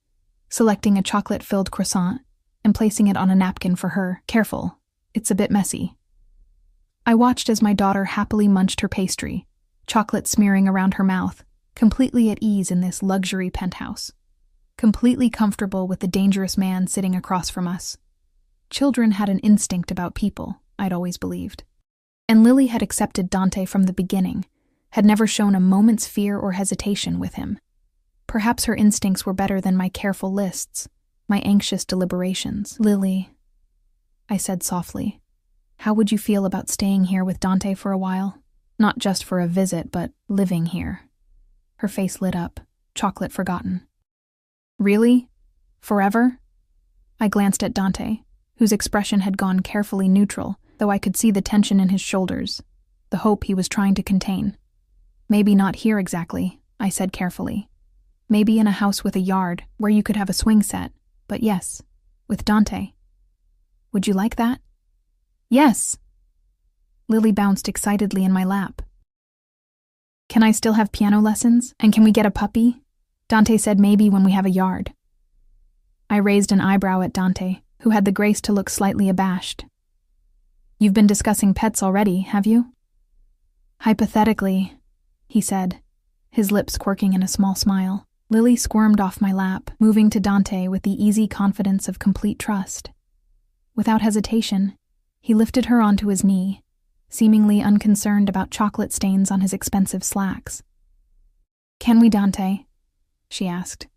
selecting a chocolate-filled croissant and placing it on a napkin for her. Careful, it's a bit messy. I watched as my daughter happily munched her pastry, chocolate smearing around her mouth, completely at ease in this luxury penthouse, completely comfortable with the dangerous man sitting across from us. Children had an instinct about people, I'd always believed. And Lily had accepted Dante from the beginning, had never shown a moment's fear or hesitation with him. Perhaps her instincts were better than my careful lists, my anxious deliberations. Lily, I said softly, how would you feel about staying here with Dante for a while? Not just for a visit, but living here. Her face lit up, chocolate forgotten. Really? Forever? I glanced at Dante, whose expression had gone carefully neutral, though I could see the tension in his shoulders, the hope he was trying to contain. Maybe not here exactly, I said carefully. Maybe in a house with a yard where you could have a swing set, but yes, with Dante. Would you like that? Yes. Lily bounced excitedly in my lap. Can I still have piano lessons? And can we get a puppy? Dante said maybe when we have a yard. I raised an eyebrow at Dante, who had the grace to look slightly abashed. You've been discussing pets already, have you? Hypothetically, he said, his lips quirking in a small smile. Lily squirmed off my lap, moving to Dante with the easy confidence of complete trust. Without hesitation, he lifted her onto his knee, seemingly unconcerned about chocolate stains on his expensive slacks. Can we, Dante? She asked,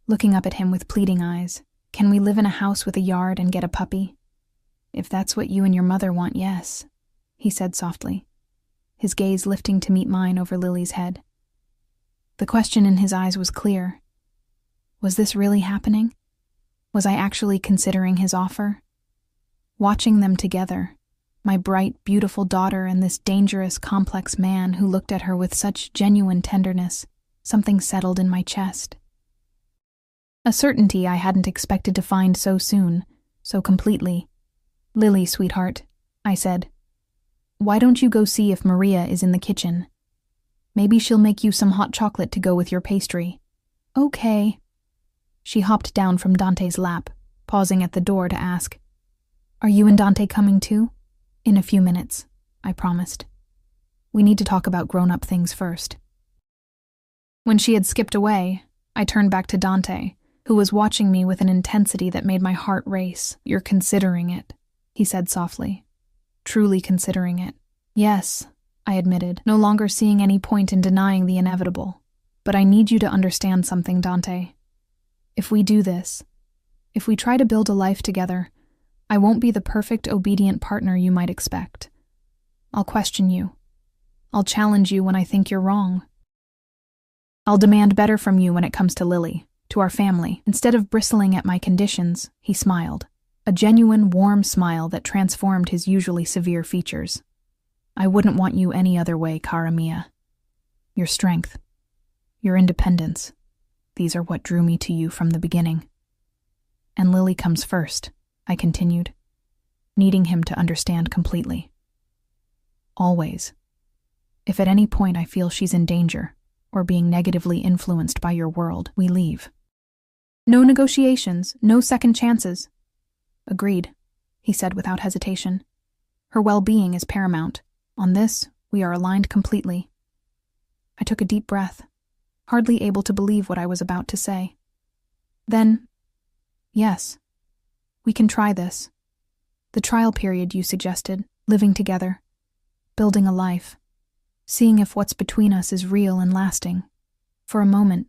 looking up at him with pleading eyes. Can we live in a house with a yard and get a puppy? If that's what you and your mother want, yes, he said softly, his gaze lifting to meet mine over Lily's head. The question in his eyes was clear. Was this really happening? Was I actually considering his offer? Watching them together, my bright, beautiful daughter and this dangerous, complex man who looked at her with such genuine tenderness, something settled in my chest. A certainty I hadn't expected to find so soon, so completely. Lily, sweetheart, I said, why don't you go see if Maria is in the kitchen? Maybe she'll make you some hot chocolate to go with your pastry. Okay. She hopped down from Dante's lap, pausing at the door to ask, Are you and Dante coming too? In a few minutes, I promised. We need to talk about grown-up things first. When she had skipped away, I turned back to Dante, who was watching me with an intensity that made my heart race. You're considering it, he said softly. Truly considering it. Yes, I admitted, no longer seeing any point in denying the inevitable. But I need you to understand something, Dante. If we do this, if we try to build a life together, I won't be the perfect, obedient partner you might expect. I'll question you. I'll challenge you when I think you're wrong. I'll demand better from you when it comes to Lily, to our family. Instead of bristling at my conditions, he smiled, a genuine, warm smile that transformed his usually severe features. I wouldn't want you any other way, cara mia. Your strength, your independence, these are what drew me to you from the beginning. And Lily comes first, I continued, needing him to understand completely. Always. If at any point I feel she's in danger, or being negatively influenced by your world, we leave. No negotiations, no second chances. Agreed, he said without hesitation. Her well-being is paramount. On this, we are aligned completely. I took a deep breath, hardly able to believe what I was about to say. Then, yes, we can try this. The trial period you suggested, living together, building a life, seeing if what's between us is real and lasting. For a moment,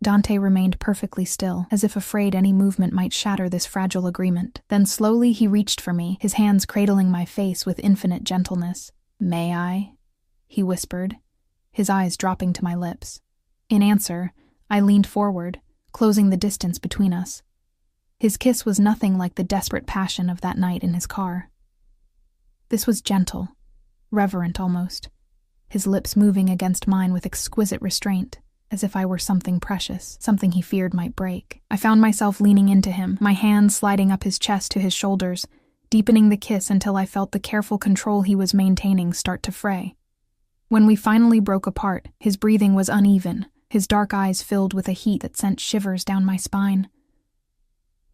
Dante remained perfectly still, as if afraid any movement might shatter this fragile agreement. Then slowly he reached for me, his hands cradling my face with infinite gentleness. May I? He whispered, his eyes dropping to my lips. In answer, I leaned forward, closing the distance between us. His kiss was nothing like the desperate passion of that night in his car. This was gentle, reverent almost, his lips moving against mine with exquisite restraint, as if I were something precious, something he feared might break. I found myself leaning into him, my hands sliding up his chest to his shoulders, deepening the kiss until I felt the careful control he was maintaining start to fray. When we finally broke apart, his breathing was uneven, his dark eyes filled with a heat that sent shivers down my spine.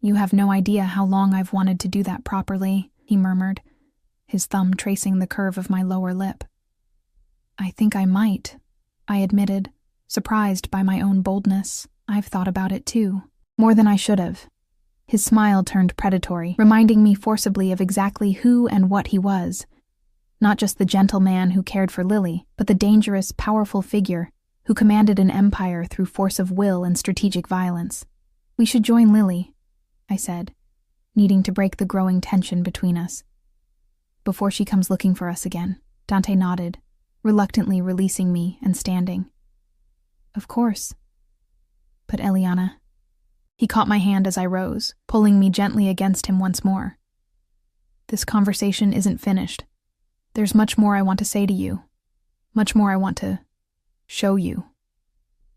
You have no idea how long I've wanted to do that properly, he murmured, his thumb tracing the curve of my lower lip. I think I might, I admitted, surprised by my own boldness. I've thought about it too, more than I should have. His smile turned predatory, reminding me forcibly of exactly who and what he was. Not just the gentle man who cared for Lily, but the dangerous, powerful figure who commanded an empire through force of will and strategic violence. We should join Lily, I said, needing to break the growing tension between us. Before she comes looking for us again. Dante nodded, reluctantly releasing me and standing. Of course. But Eliana... He caught my hand as I rose, pulling me gently against him once more. This conversation isn't finished. There's much more I want to say to you. Much more I want to show you.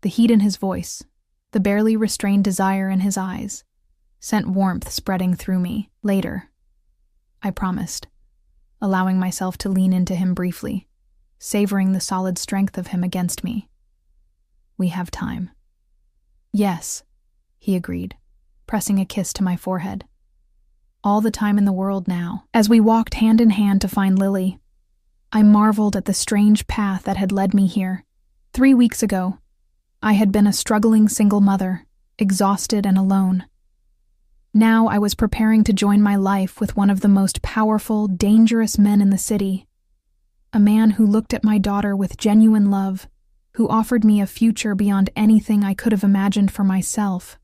The heat in his voice, The barely restrained desire in his eyes sent warmth spreading through me. Later, I promised, allowing myself to lean into him briefly, savoring the solid strength of him against me. We have time. Yes, he agreed, pressing a kiss to my forehead. All the time in the world now. As we walked hand in hand to find Lily, I marveled at the strange path that had led me here. 3 weeks ago, I had been a struggling single mother, exhausted and alone. Now I was preparing to join my life with one of the most powerful, dangerous men in the city. A man who looked at my daughter with genuine love, who offered me a future beyond anything I could have imagined for myself.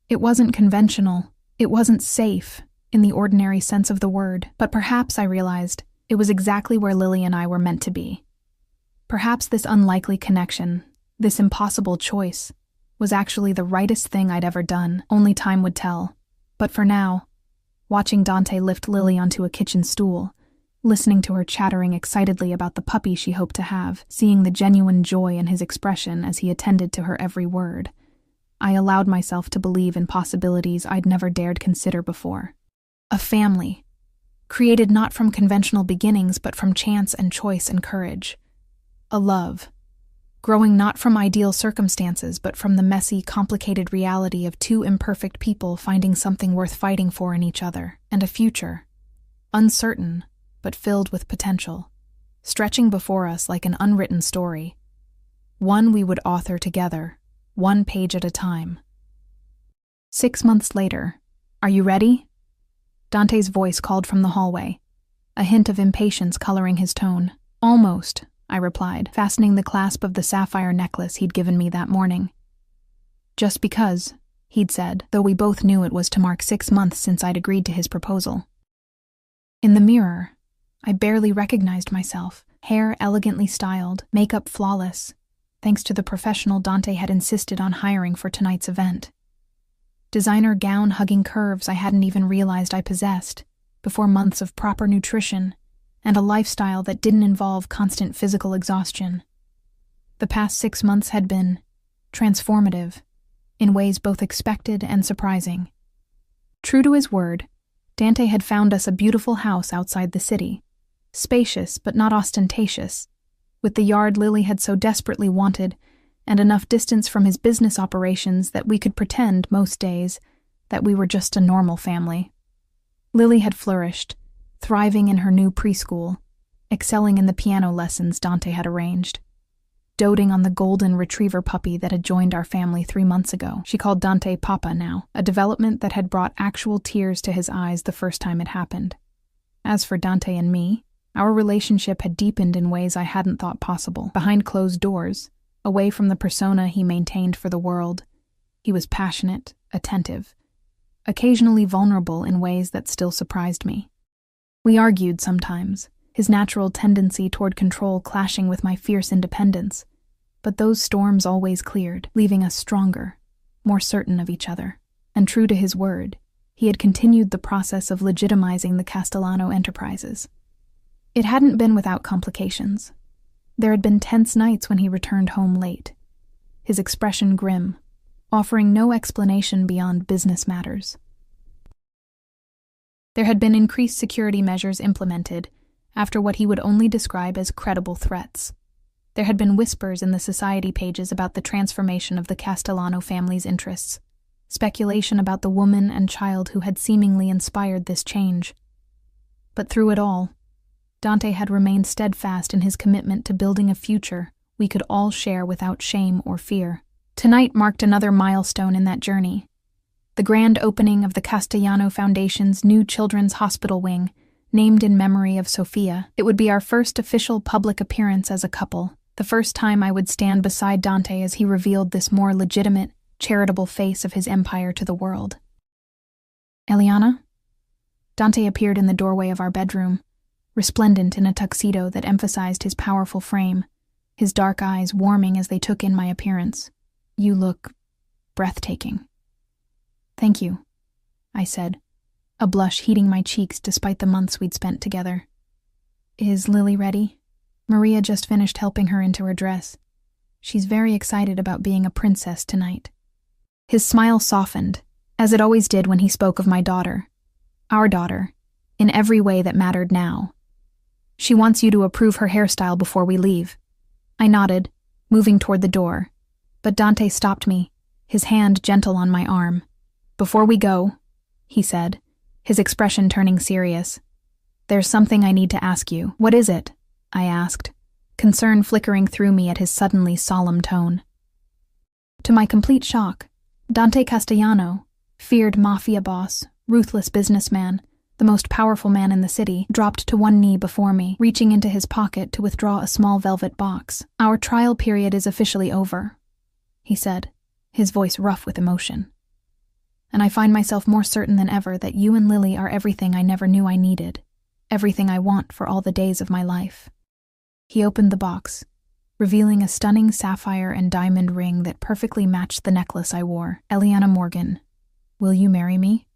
It wasn't conventional, it wasn't safe, in the ordinary sense of the word, but perhaps, I realized, it was exactly where Lily and I were meant to be. Perhaps this unlikely connection, this impossible choice, was actually the rightest thing I'd ever done. Only time would tell. But for now, watching Dante lift Lily onto a kitchen stool, listening to her chattering excitedly about the puppy she hoped to have, seeing the genuine joy in his expression as he attended to her every word, I allowed myself to believe in possibilities I'd never dared consider before. A family, created not from conventional beginnings but from chance and choice and courage. A love, growing not from ideal circumstances but from the messy, complicated reality of two imperfect people finding something worth fighting for in each other. And a future, uncertain but filled with potential, stretching before us like an unwritten story, one we would author together, one page at a time. 6 months later. Are you ready? Dante's voice called from the hallway, a hint of impatience coloring his tone. Almost, I replied, fastening the clasp of the sapphire necklace he'd given me that morning. Just because, he'd said, though we both knew it was to mark 6 months since I'd agreed to his proposal. In the mirror, I barely recognized myself, hair elegantly styled, makeup flawless, thanks to the professional Dante had insisted on hiring for tonight's event. Designer gown-hugging curves I hadn't even realized I possessed, before months of proper nutrition, and a lifestyle that didn't involve constant physical exhaustion. The past 6 months had been transformative, in ways both expected and surprising. True to his word, Dante had found us a beautiful house outside the city, spacious but not ostentatious, with the yard Lily had so desperately wanted, and enough distance from his business operations that we could pretend, most days, that we were just a normal family. Lily had flourished, thriving in her new preschool, excelling in the piano lessons Dante had arranged, doting on the golden retriever puppy that had joined our family 3 months ago. She called Dante Papa now, a development that had brought actual tears to his eyes the first time it happened. As for Dante and me, our relationship had deepened in ways I hadn't thought possible. Behind closed doors, away from the persona he maintained for the world, he was passionate, attentive, occasionally vulnerable in ways that still surprised me. We argued sometimes, his natural tendency toward control clashing with my fierce independence, but those storms always cleared, leaving us stronger, more certain of each other. And true to his word, he had continued the process of legitimizing the Castellano enterprises. It hadn't been without complications. There had been tense nights when he returned home late, his expression grim, offering no explanation beyond business matters. There had been increased security measures implemented after what he would only describe as credible threats. There had been whispers in the society pages about the transformation of the Castellano family's interests, speculation about the woman and child who had seemingly inspired this change. But through it all, Dante had remained steadfast in his commitment to building a future we could all share without shame or fear. Tonight marked another milestone in that journey. The grand opening of the Castellano Foundation's new children's hospital wing, named in memory of Sofia. It would be our first official public appearance as a couple, the first time I would stand beside Dante as he revealed this more legitimate, charitable face of his empire to the world. Eliana? Dante appeared in the doorway of our bedroom, resplendent in a tuxedo that emphasized his powerful frame, his dark eyes warming as they took in my appearance. You look breathtaking. Thank you, I said, a blush heating my cheeks despite the months we'd spent together. Is Lily ready? Maria just finished helping her into her dress. She's very excited about being a princess tonight. His smile softened, as it always did when he spoke of my daughter. Our daughter, in every way that mattered now. She wants you to approve her hairstyle before we leave. I nodded, moving toward the door, but Dante stopped me, his hand gentle on my arm. Before we go, he said, his expression turning serious, there's something I need to ask you. What is it? I asked, concern flickering through me at his suddenly solemn tone. To my complete shock, Dante Castellano, feared Mafia boss, ruthless businessman, the most powerful man in the city, dropped to one knee before me, reaching into his pocket to withdraw a small velvet box. Our trial period is officially over, he said, his voice rough with emotion. And I find myself more certain than ever that you and Lily are everything I never knew I needed, everything I want for all the days of my life. He opened the box, revealing a stunning sapphire and diamond ring that perfectly matched the necklace I wore. Eliana Morgan, will you marry me?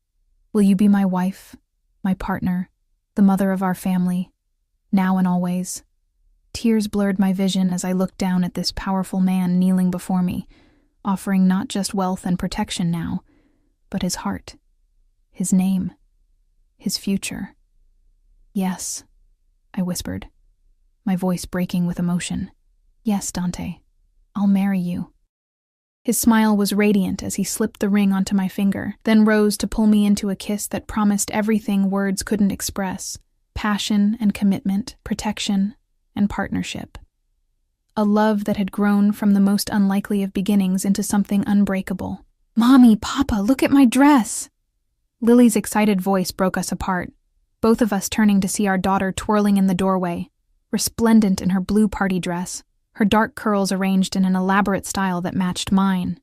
Will you be my wife, my partner, the mother of our family, now and always? Tears blurred my vision as I looked down at this powerful man kneeling before me, offering not just wealth and protection now, but his heart, his name, his future. Yes, I whispered, my voice breaking with emotion. Yes, Dante, I'll marry you. His smile was radiant as he slipped the ring onto my finger, then rose to pull me into a kiss that promised everything words couldn't express: passion and commitment, protection and partnership. A love that had grown from the most unlikely of beginnings into something unbreakable. Mommy, Papa, look at my dress! Lily's excited voice broke us apart, both of us turning to see our daughter twirling in the doorway, resplendent in her blue party dress, her dark curls arranged in an elaborate style that matched mine.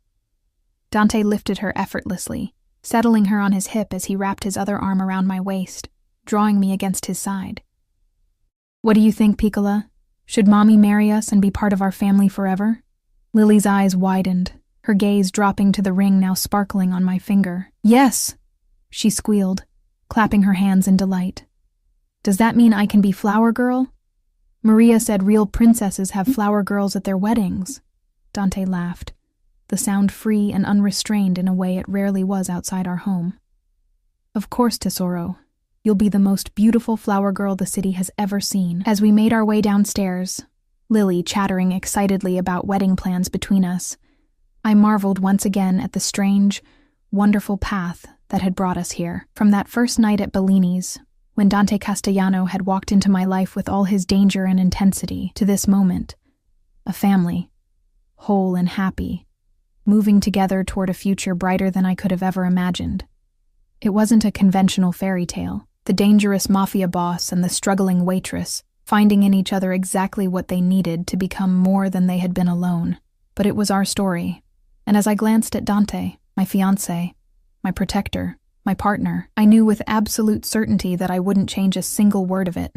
Dante lifted her effortlessly, settling her on his hip as he wrapped his other arm around my waist, drawing me against his side. What do you think, Piccola? Should Mommy marry us and be part of our family forever? Lily's eyes widened, her gaze dropping to the ring now sparkling on my finger. Yes, she squealed, clapping her hands in delight. Does that mean I can be flower girl? Maria said real princesses have flower girls at their weddings. Dante laughed, the sound free and unrestrained in a way it rarely was outside our home. Of course, Tesoro. You'll be the most beautiful flower girl the city has ever seen. As we made our way downstairs, Lily chattering excitedly about wedding plans between us, I marveled once again at the strange, wonderful path that had brought us here. From that first night at Bellini's, when Dante Castellano had walked into my life with all his danger and intensity, to this moment, a family, whole and happy, moving together toward a future brighter than I could have ever imagined. It wasn't a conventional fairy tale, the dangerous mafia boss and the struggling waitress finding in each other exactly what they needed to become more than they had been alone. But it was our story, and as I glanced at Dante, my fiancé, my protector, my partner, I knew with absolute certainty that I wouldn't change a single word of it.